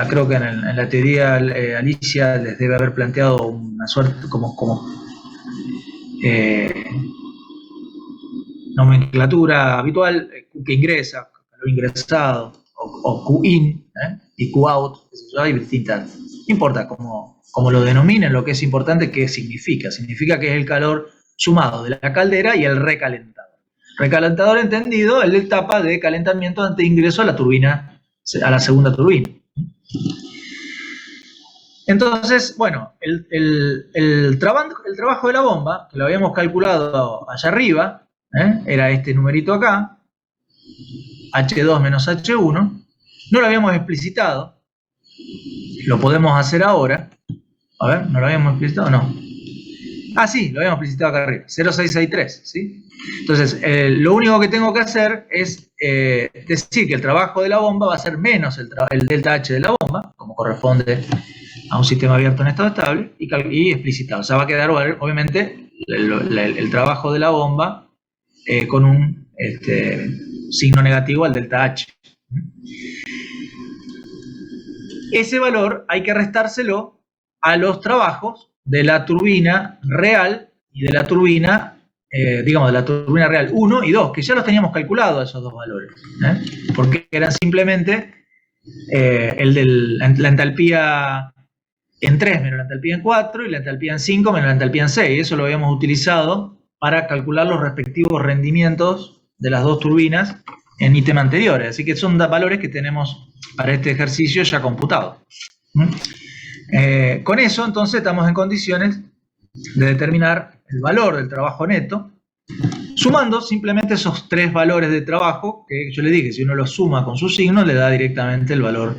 creo que en la teoría Alicia les debe haber planteado una suerte como nomenclatura habitual, Q que ingresa, calor ingresado, o Q in y Q out, hay distintas, no importa cómo lo denominen, lo que es importante es qué significa. Significa que es el calor sumado de la caldera y el recalentador. Recalentador entendido, el de etapa de calentamiento antes de ingreso a la turbina, a la segunda turbina. Entonces, bueno, el trabajo de la bomba, que lo habíamos calculado allá arriba, era este numerito acá, H2 menos H1, no lo habíamos explicitado, lo podemos hacer ahora. A ver, ¿no lo habíamos explicitado? No. Ah, sí, lo habíamos explicitado acá arriba, 0,663, ¿sí? Entonces, lo único que tengo que hacer es decir que el trabajo de la bomba va a ser menos el delta H de la bomba, como corresponde a un sistema abierto en estado estable, y explicitado. O sea, va a quedar obviamente el trabajo de la bomba con un signo negativo al delta H. Ese valor hay que restárselo a los trabajos de la turbina real y de la turbina, digamos, de la turbina real 1 y 2, que ya los teníamos calculados esos dos valores, porque eran simplemente la entalpía en 3 menos la entalpía en 4 y la entalpía en 5 menos la entalpía en 6. Eso lo habíamos utilizado para calcular los respectivos rendimientos de las dos turbinas en ítem anteriores. Así que son valores que tenemos para este ejercicio ya computados. Con eso, entonces, estamos en condiciones de determinar el valor del trabajo neto, sumando simplemente esos tres valores de trabajo que yo le dije, si uno los suma con su signo, le da directamente el valor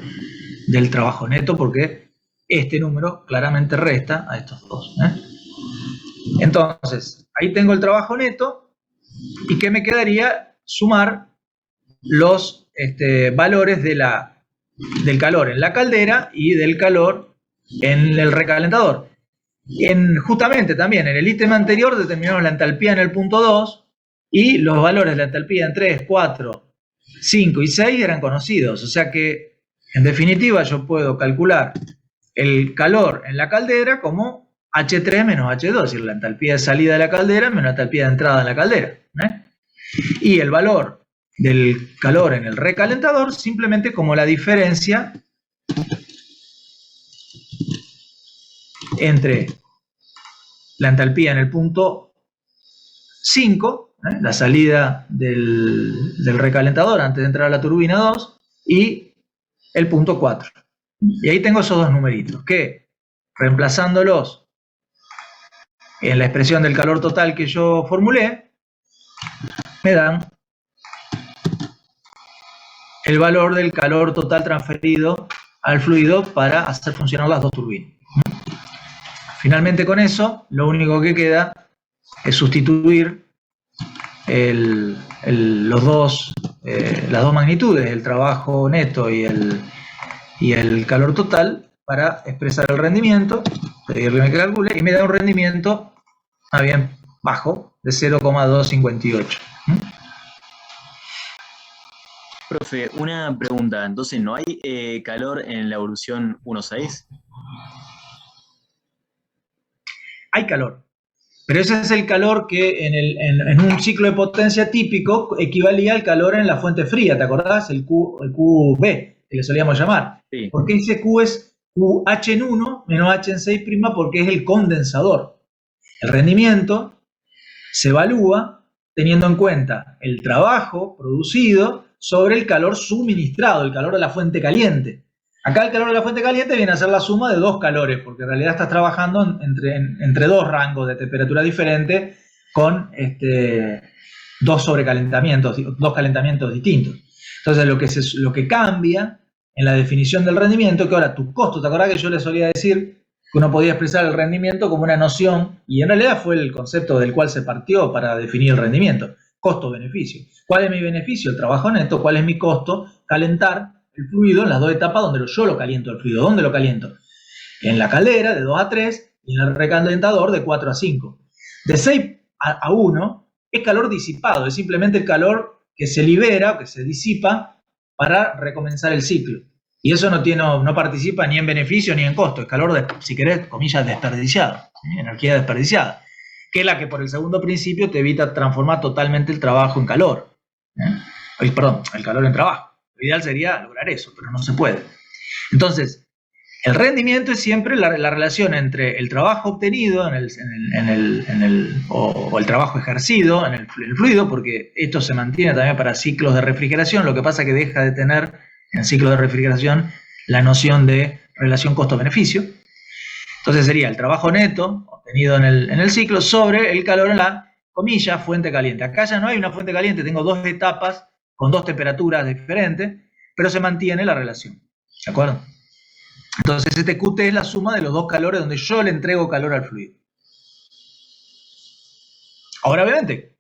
del trabajo neto, porque este número claramente resta a estos dos. Entonces, ahí tengo el trabajo neto, y ¿qué me quedaría? Sumar los valores del calor en la caldera y del calor en el recalentador. Justamente también en el ítem anterior determinamos la entalpía en el punto 2 y los valores de la entalpía en 3, 4, 5 y 6 eran conocidos. O sea que, en definitiva, yo puedo calcular el calor en la caldera como H3 menos H2, es decir, la entalpía de salida de la caldera menos la entalpía de entrada en la caldera. Y el valor del calor en el recalentador simplemente como la diferencia entre la entalpía en el punto 5, la salida del recalentador antes de entrar a la turbina 2, y el punto 4. Y ahí tengo esos dos numeritos, que reemplazándolos en la expresión del calor total que yo formulé, me dan el valor del calor total transferido al fluido para hacer funcionar las dos turbinas. Finalmente, con eso, lo único que queda es sustituir las dos magnitudes, el trabajo neto y el calor total, para expresar el rendimiento, pedirle que calcule, y me da un rendimiento bien bajo, de 0,258. Profe, una pregunta. Entonces, ¿no hay calor en la evolución 1.6? Hay calor, pero ese es el calor que en un ciclo de potencia típico equivalía al calor en la fuente fría, ¿te acordás? El QB, que le solíamos llamar. Sí. Porque ese Q es QH en 1 menos H en 6', porque es el condensador. El rendimiento se evalúa teniendo en cuenta el trabajo producido sobre el calor suministrado, el calor de la fuente caliente. Acá el calor de la fuente caliente viene a ser la suma de dos calores, porque en realidad estás trabajando entre dos rangos de temperatura diferentes con dos sobrecalentamientos, dos calentamientos distintos. Entonces lo que cambia en la definición del rendimiento, que ahora tu costo, ¿te acordás que yo le solía decir que uno podía expresar el rendimiento como una noción, y en realidad fue el concepto del cual se partió para definir el rendimiento? Costo-beneficio. ¿Cuál es mi beneficio? El trabajo neto. ¿Cuál es mi costo? Calentar el fluido en las dos etapas donde yo lo caliento el fluido. ¿Dónde lo caliento? En la caldera de 2 a 3 y en el recalentador de 4 a 5. De 6 a 1 es calor disipado, es simplemente el calor que se libera o que se disipa para recomenzar el ciclo. Y eso no participa ni en beneficio ni en costo, es calor, si querés, comillas, desperdiciado, energía desperdiciada, que es la que por el segundo principio te evita transformar totalmente el trabajo en calor. Perdón, el calor en trabajo. Lo ideal sería lograr eso, pero no se puede. Entonces, el rendimiento es siempre la relación entre el trabajo obtenido o el trabajo ejercido en el fluido, porque esto se mantiene también para ciclos de refrigeración. Lo que pasa es que deja de tener en ciclos de refrigeración la noción de relación costo-beneficio. Entonces sería el trabajo neto obtenido en el ciclo sobre el calor en la, comilla, fuente caliente. Acá ya no hay una fuente caliente, tengo dos etapas con dos temperaturas diferentes, pero se mantiene la relación. ¿De acuerdo? Entonces este QT es la suma de los dos calores donde yo le entrego calor al fluido. Ahora, obviamente,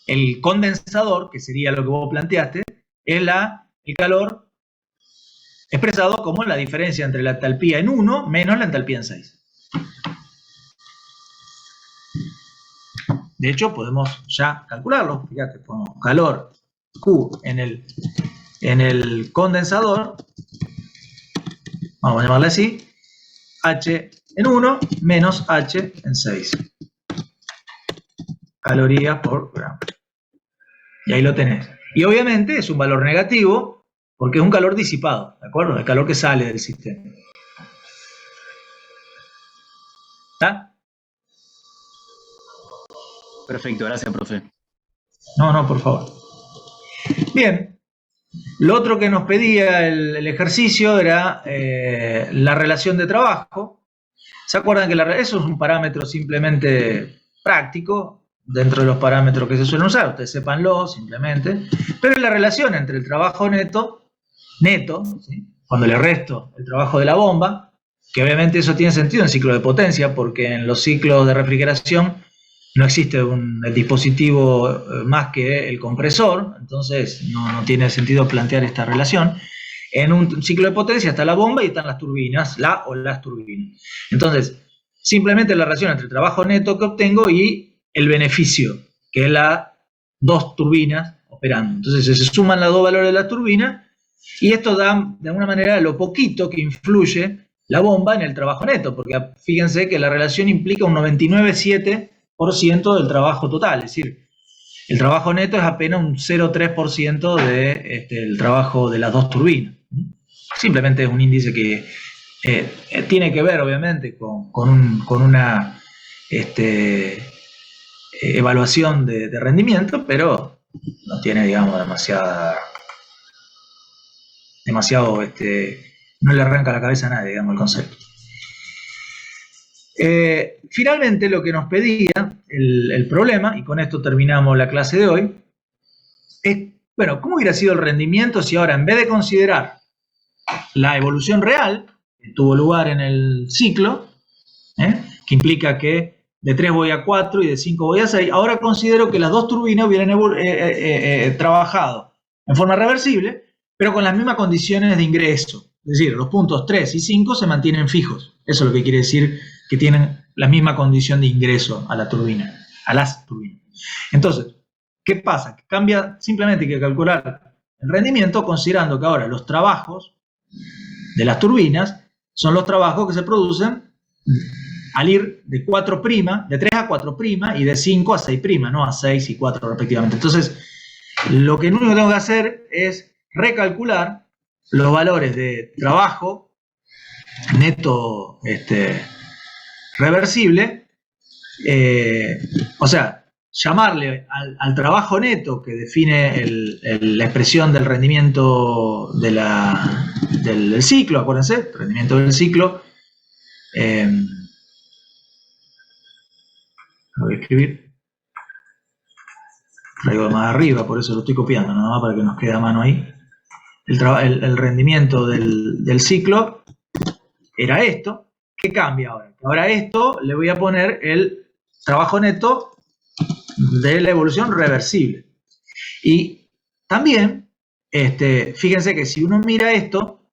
el condensador, que sería lo que vos planteaste, es el calor expresado como la diferencia entre la entalpía en 1 menos la entalpía en 6. De hecho, podemos ya calcularlo. Fíjate, ponemos calor Q en el condensador, vamos a llamarle así, H en 1 menos H en 6. Calorías por gramo. Y ahí lo tenés. Y obviamente es un valor negativo porque es un calor disipado, ¿de acuerdo? El calor que sale del sistema. ¿Está? Perfecto, gracias, profe. No, por favor. Bien. Lo otro que nos pedía el ejercicio era la relación de trabajo. ¿Se acuerdan que eso es un parámetro simplemente práctico, dentro de los parámetros que se suelen usar? Ustedes sépanlo simplemente. Pero es la relación entre el trabajo neto, ¿sí? Cuando le resto el trabajo de la bomba, que obviamente eso tiene sentido en ciclo de potencia, porque en los ciclos de refrigeración no existe un dispositivo más que el compresor, entonces no tiene sentido plantear esta relación. En un ciclo de potencia está la bomba y están las turbinas, la o las turbinas. Entonces, simplemente la relación entre el trabajo neto que obtengo y el beneficio, que es las dos turbinas operando. Entonces se suman los dos valores de la turbina y esto da de alguna manera lo poquito que influye la bomba en el trabajo neto, porque fíjense que la relación implica un 99,7% del trabajo total, es decir, el trabajo neto es apenas un 0,3% del trabajo de las dos turbinas. Simplemente es un índice que tiene que ver, obviamente, con una evaluación de rendimiento, pero no tiene, digamos, demasiado, no le arranca la cabeza a nadie, digamos, el concepto. Finalmente, lo que nos pedía el problema, y con esto terminamos la clase de hoy, es, bueno, ¿cómo hubiera sido el rendimiento si ahora, en vez de considerar la evolución real que tuvo lugar en el ciclo, que implica que de 3 voy a 4 y de 5 voy a 6, ahora considero que las dos turbinas hubieran trabajado en forma reversible, pero con las mismas condiciones de ingreso? Es decir, los puntos 3 y 5 se mantienen fijos. Eso es lo que quiere decir que tienen la misma condición de ingreso a la turbina, a las turbinas. Entonces, ¿qué pasa? Que cambia, simplemente hay que calcular el rendimiento considerando que ahora los trabajos de las turbinas son los trabajos que se producen al ir de 3 a 4' y de 5 a 6', no a 6 y 4 respectivamente. Entonces, lo único que tengo que hacer es recalcular los valores de trabajo neto reversible, o sea, llamarle al trabajo neto que define la expresión del rendimiento del ciclo, acuérdense, rendimiento del ciclo. Lo voy a escribir, traigo más arriba, por eso lo estoy copiando, nada más para que nos quede a mano ahí. El rendimiento del ciclo era esto. ¿Qué cambia ahora? Ahora esto le voy a poner el trabajo neto de la evolución reversible. Y también, fíjense que si uno mira esto,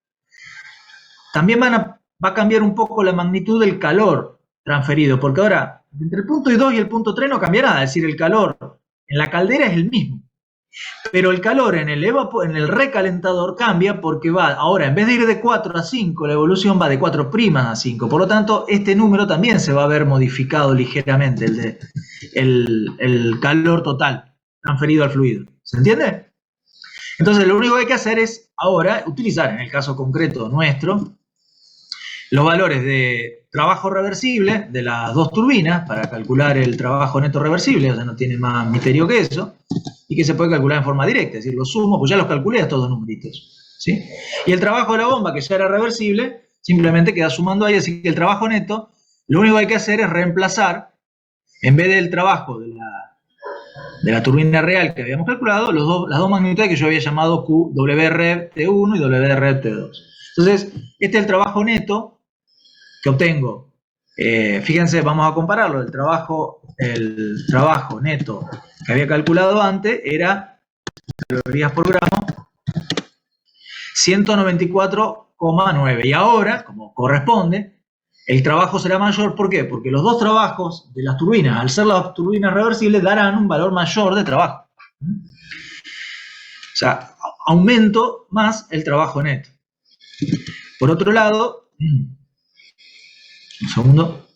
también va a cambiar un poco la magnitud del calor transferido, porque ahora, entre el punto 2 y el punto 3 no cambia nada, es decir, el calor en la caldera es el mismo. Pero el calor en el recalentador cambia porque va, ahora en vez de ir de 4 a 5, la evolución va de 4' a 5. Por lo tanto, este número también se va a ver modificado ligeramente, el calor total transferido al fluido. ¿Se entiende? Entonces, lo único que hay que hacer es ahora utilizar, en el caso concreto nuestro, los valores de trabajo reversible de las dos turbinas para calcular el trabajo neto reversible, o sea, no tiene más misterio que eso, y que se puede calcular en forma directa, es decir, los sumo, pues ya los calculé estos dos numeritos, ¿sí? Y el trabajo de la bomba, que ya era reversible, simplemente queda sumando ahí, así que el trabajo neto, lo único que hay que hacer es reemplazar, en vez del trabajo de la turbina real que habíamos calculado, las dos magnitudes que yo había llamado WRT1 y WRT2. Entonces, este es el trabajo neto que obtengo. Fíjense, vamos a compararlo. El trabajo neto que había calculado antes era, calorías por gramo, 194,9. Y ahora, como corresponde, el trabajo será mayor. ¿Por qué? Porque los dos trabajos de las turbinas, al ser las turbinas reversibles, darán un valor mayor de trabajo. O sea, aumento más el trabajo neto. Por otro lado, un segundo,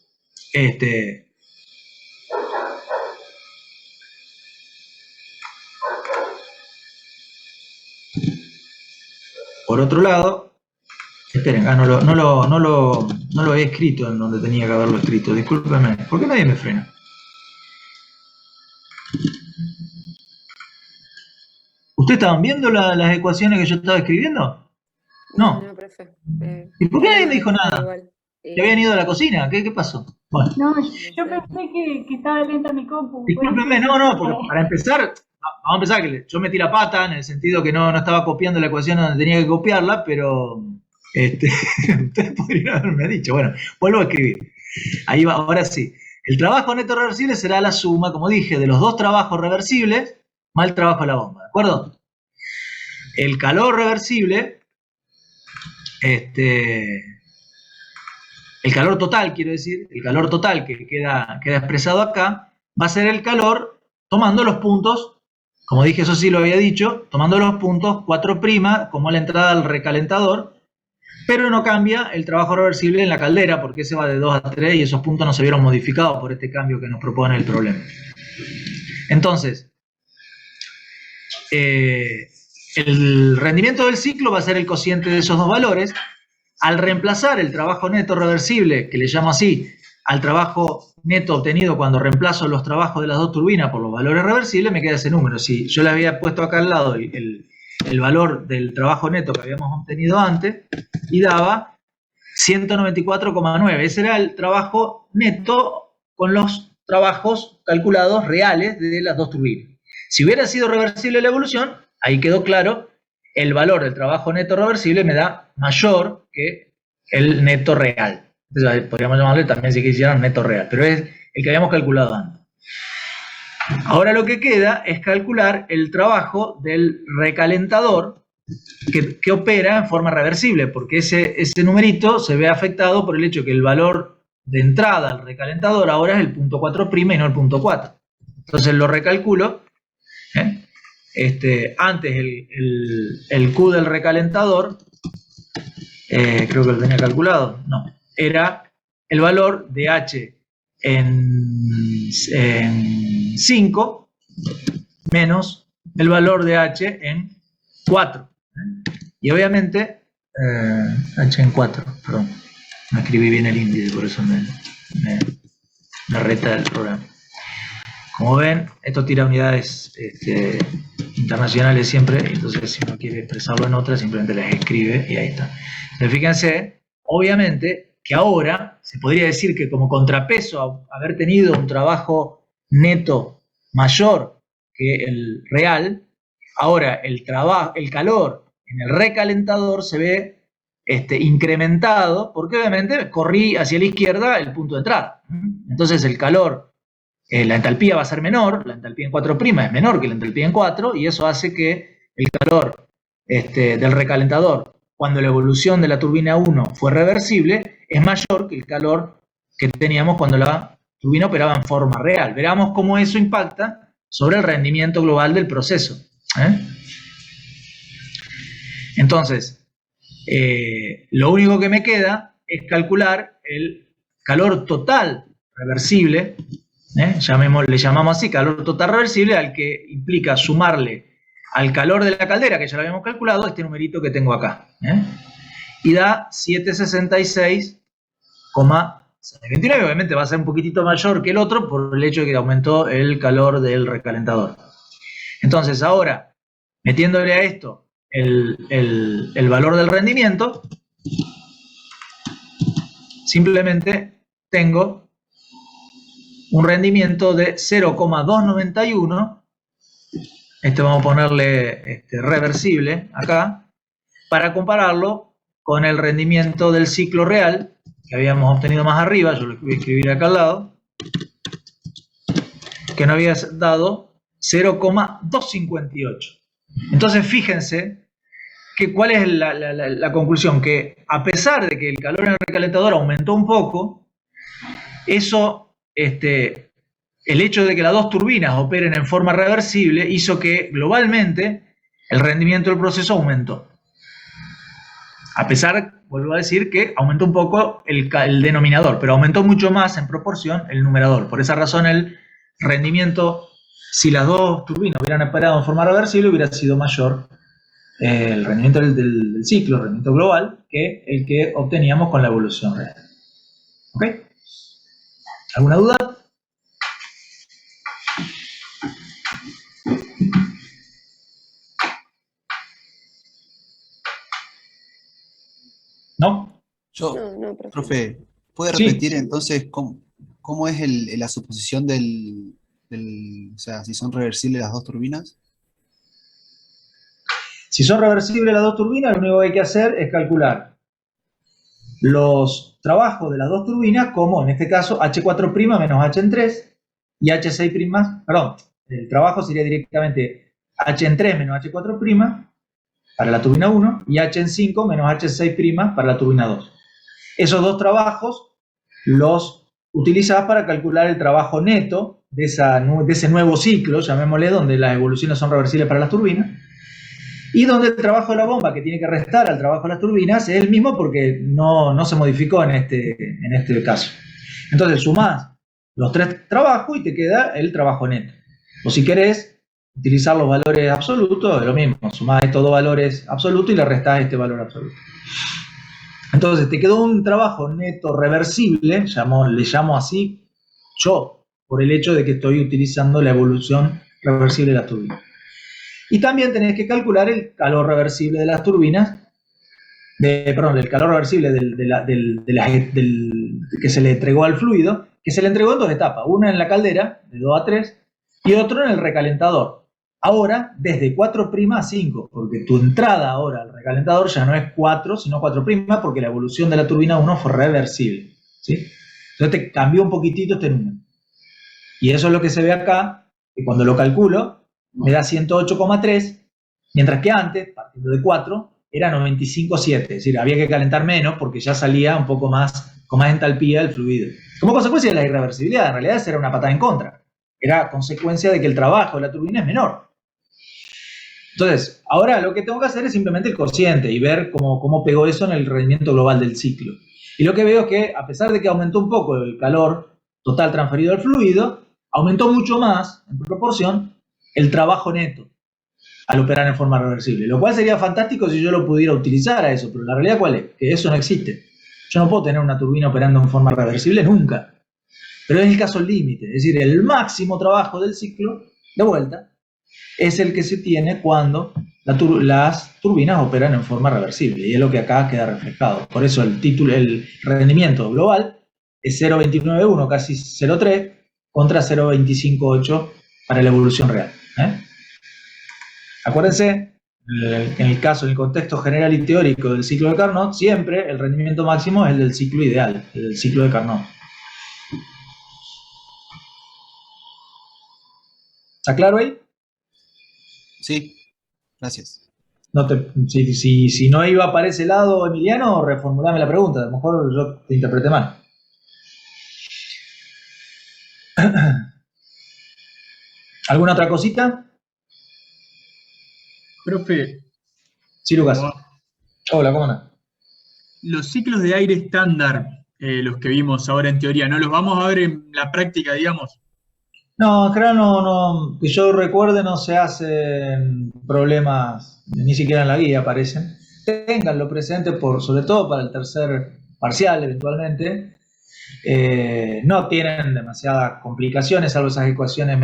por otro lado, esperen, no lo he escrito en donde tenía que haberlo escrito, discúlpenme, ¿por qué nadie me frena? ¿Ustedes estaban viendo las ecuaciones que yo estaba escribiendo? No. No, profe. ¿Y por qué nadie me dijo nada? Igual. ¿Que habían ido a la cocina? ¿Qué pasó? Bueno. No, yo pensé que estaba lenta mi compu. Discúlpenme, no, porque para empezar, vamos a empezar que yo metí la pata en el sentido que no estaba copiando la ecuación donde tenía que copiarla, pero Ustedes podrían haberme dicho. Bueno, vuelvo a escribir. Ahí va, ahora sí. El trabajo neto reversible será la suma, como dije, de los dos trabajos reversibles más el trabajo de la bomba, ¿de acuerdo? El calor reversible, el calor total, quiero decir, el calor total que queda expresado acá, va a ser el calor tomando los puntos, como dije, eso sí lo había dicho, tomando los puntos 4' como la entrada al recalentador, pero no cambia el trabajo reversible en la caldera, porque ese va de 2 a 3 y esos puntos no se vieron modificados por este cambio que nos propone el problema. Entonces, el rendimiento del ciclo va a ser el cociente de esos dos valores. Al reemplazar el trabajo neto reversible, que le llamo así, al trabajo neto obtenido cuando reemplazo los trabajos de las dos turbinas por los valores reversibles, me queda ese número. Si yo le había puesto acá al lado el valor del trabajo neto que habíamos obtenido antes, y daba 194,9. Ese era el trabajo neto con los trabajos calculados reales de las dos turbinas. Si hubiera sido reversible la evolución, ahí quedó claro, el valor del trabajo neto reversible me da mayor que el neto real. Entonces, podríamos llamarle también si quisieran neto real, pero es el que habíamos calculado antes. Ahora lo que queda es calcular el trabajo del recalentador que opera en forma reversible, porque ese numerito se ve afectado por el hecho que el valor de entrada al recalentador ahora es el punto 4' y no el punto 4. Entonces lo recalculo. Antes el Q del recalentador, creo que lo tenía calculado, no, era el valor de H en 5 menos el valor de H en 4. Y obviamente, H en 4, perdón, no escribí bien el índice, por eso me reta el programa. Como ven, esto tira unidades internacionales siempre, entonces si uno quiere expresarlo en otras, simplemente las escribe y ahí está. Pero fíjense, obviamente, que ahora se podría decir que como contrapeso a haber tenido un trabajo neto mayor que el real, ahora el calor en el recalentador se ve incrementado, porque obviamente corrí hacia la izquierda el punto de entrada. Entonces el calor, la entalpía va a ser menor, la entalpía en 4' es menor que la entalpía en 4, y eso hace que el calor del recalentador, cuando la evolución de la turbina 1 fue reversible, es mayor que el calor que teníamos cuando la turbina operaba en forma real. Veamos cómo eso impacta sobre el rendimiento global del proceso. Entonces, lo único que me queda es calcular el calor total reversible, le llamamos así, calor total reversible, al que implica sumarle al calor de la caldera, que ya lo habíamos calculado, este numerito que tengo acá. Y da 766,629. Obviamente va a ser un poquitito mayor que el otro por el hecho de que aumentó el calor del recalentador. Entonces ahora, metiéndole a esto el valor del rendimiento, simplemente tengo un rendimiento de 0,291, vamos a ponerle reversible acá, para compararlo con el rendimiento del ciclo real que habíamos obtenido más arriba, yo lo voy a escribir acá al lado, que nos había dado 0,258. Entonces fíjense que cuál es la conclusión, que a pesar de que el calor en el recalentador aumentó un poco, eso el hecho de que las dos turbinas operen en forma reversible hizo que globalmente el rendimiento del proceso aumentó. A pesar, vuelvo a decir, que aumentó un poco el denominador, pero aumentó mucho más en proporción el numerador. Por esa razón el rendimiento, si las dos turbinas hubieran operado en forma reversible, hubiera sido mayor el rendimiento del ciclo, el rendimiento global, que el que obteníamos con la evolución real. ¿Ok? ¿Alguna duda? ¿No? No, Profe, ¿puede Sí. repetir entonces cómo es la suposición o sea, si son reversibles las dos turbinas? Si son reversibles las dos turbinas, lo único que hay que hacer es calcular los trabajos de las dos turbinas como, en este caso, H4' menos H en 3 y H6', perdón, el trabajo sería directamente H en 3 menos H4' para la turbina 1 y H en 5 menos H6' para la turbina 2. Esos dos trabajos los utilizás para calcular el trabajo neto de ese nuevo ciclo, llamémosle, donde las evoluciones son reversibles para las turbinas, y donde el trabajo de la bomba que tiene que restar al trabajo de las turbinas es el mismo porque no se modificó en este caso. Entonces sumás los tres trabajos y te queda el trabajo neto. O si querés utilizar los valores absolutos, es lo mismo, sumás estos dos valores absolutos y le restás este valor absoluto. Entonces te quedó un trabajo neto reversible, le llamo así yo, por el hecho de que estoy utilizando la evolución reversible de las turbinas. Y también tenés que calcular el calor reversible de las turbinas, el calor reversible que se le entregó al fluido, que se le entregó en dos etapas, una en la caldera, de 2 a 3, y otro en el recalentador. Ahora, desde 4' a 5, porque tu entrada ahora al recalentador ya no es 4, sino 4', porque la evolución de la turbina 1 fue reversible, ¿sí? Entonces te cambió un poquitito este número. Y eso es lo que se ve acá, que cuando lo calculo, me da 108,3, mientras que antes, partiendo de 4, era 95,7. Es decir, había que calentar menos porque ya salía un poco más, con más entalpía el fluido. Como consecuencia de la irreversibilidad, en realidad esa era una patada en contra. Era consecuencia de que el trabajo de la turbina es menor. Entonces, ahora lo que tengo que hacer es simplemente el cociente y ver cómo pegó eso en el rendimiento global del ciclo. Y lo que veo es que, a pesar de que aumentó un poco el calor total transferido al fluido, aumentó mucho más, en proporción, el trabajo neto al operar en forma reversible. Lo cual sería fantástico si yo lo pudiera utilizar a eso, pero la realidad ¿cuál es? Que eso no existe. Yo no puedo tener una turbina operando en forma reversible nunca. Pero es el caso límite, es decir, el máximo trabajo del ciclo, de vuelta, es el que se tiene cuando las turbinas operan en forma reversible, y es lo que acá queda reflejado. Por eso el rendimiento global es 0,291, casi 0,3, contra 0,258 para la evolución real. Acuérdense, en el contexto general y teórico del ciclo de Carnot, siempre el rendimiento máximo es el del ciclo ideal, el del ciclo de Carnot. ¿Está claro ahí? Sí, gracias. Si no iba para ese lado, Emiliano, reformulame la pregunta. A lo mejor yo te interpreté mal. ¿Alguna otra cosita? Profe, Sí, Lucas. Hola, ¿cómo andas? los ciclos de aire estándar, los que vimos ahora en teoría, ¿no los vamos a ver en la práctica, digamos? No, en general no, que yo recuerde no se hacen problemas, ni siquiera en la guía aparecen. Ténganlo presente sobre todo para el tercer parcial eventualmente. No tienen demasiadas complicaciones, salvo esas ecuaciones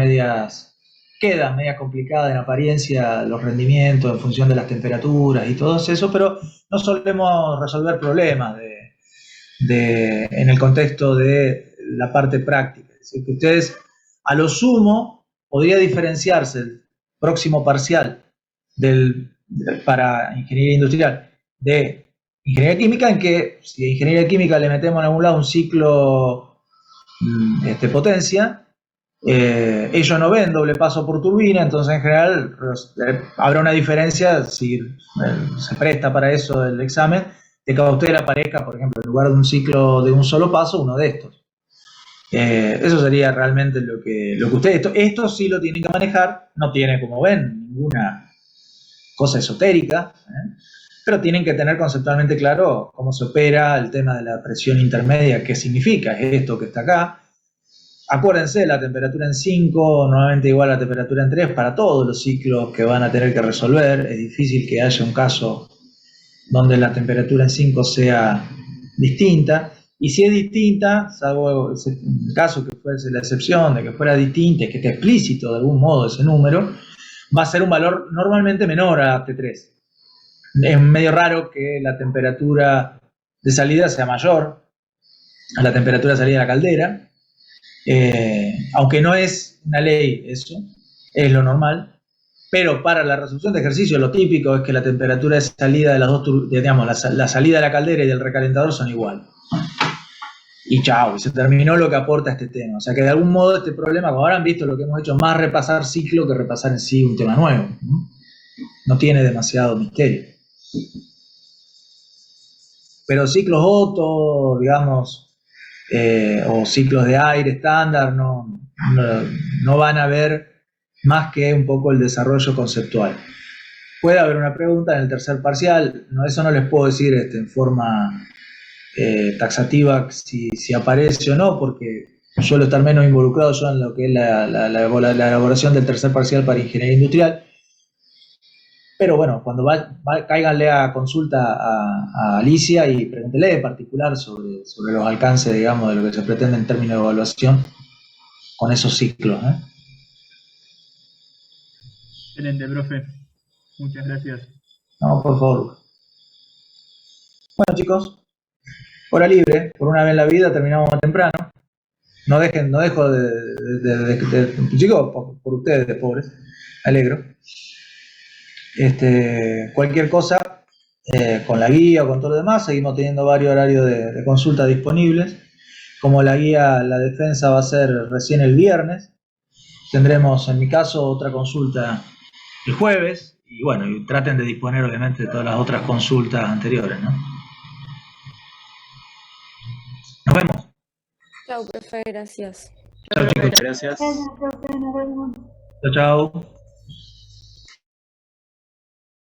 quedan medias complicadas en apariencia, los rendimientos en función de las temperaturas y todo eso, pero no solemos resolver problemas en el contexto de la parte práctica. Es decir, que ustedes, a lo sumo, podría diferenciarse el próximo parcial para ingeniería industrial de ingeniería química, en que si a ingeniería química le metemos en algún lado un ciclo potencia, ellos no ven doble paso por turbina, entonces en general habrá una diferencia, si se presta para eso el examen, de que a usted le aparezca, por ejemplo, en lugar de un ciclo de un solo paso, uno de estos. Eso sería realmente lo que ustedes, esto sí lo tienen que manejar, no tiene, como ven, ninguna cosa esotérica, pero tienen que tener conceptualmente claro cómo se opera el tema de la presión intermedia, qué significa, es esto que está acá. Acuérdense, la temperatura en 5 normalmente igual a la temperatura en 3 para todos los ciclos que van a tener que resolver. Es difícil que haya un caso donde la temperatura en 5 sea distinta. Y si es distinta, salvo el caso que fuese la excepción de que fuera distinta y que esté explícito de algún modo ese número, va a ser un valor normalmente menor a T3. Es medio raro que la temperatura de salida sea mayor a la temperatura de salida de la caldera. Aunque no es una ley eso, es lo normal, Pero para la resolución de ejercicio lo típico es que la temperatura de salida de las dos, digamos, la salida de la caldera y del recalentador son iguales. Y chao, y se terminó lo que aporta este tema. O sea que de algún modo este problema, como habrán visto, lo que hemos hecho es más repasar ciclo que repasar en sí un tema nuevo. No tiene demasiado misterio. Pero ciclos Otto, digamos, o ciclos de aire estándar, no van a ver más que un poco el desarrollo conceptual. Puede haber una pregunta en el tercer parcial, eso no les puedo decir en forma taxativa si aparece o no, porque suelo estar menos involucrado yo en lo que es la elaboración del tercer parcial para ingeniería industrial. Pero bueno, cuando cáiganle a consulta a Alicia y pregúntele en particular sobre los alcances, digamos, de lo que se pretende en términos de evaluación con esos ciclos. Excelente, profe. Muchas gracias. No, por favor. Bueno, chicos, hora libre, por una vez en la vida terminamos más temprano. No dejo chicos, por ustedes, pobres, me alegro. Cualquier cosa, con la guía o con todo lo demás, seguimos teniendo varios horarios de consulta disponibles. Como la guía, la defensa va a ser recién el viernes, tendremos en mi caso otra consulta el jueves, y bueno, y traten de disponer obviamente de todas las otras consultas anteriores, ¿no? Nos vemos. Chao, profe, gracias. Chao, chicos. Gracias. Nos vemos. Chao, chao.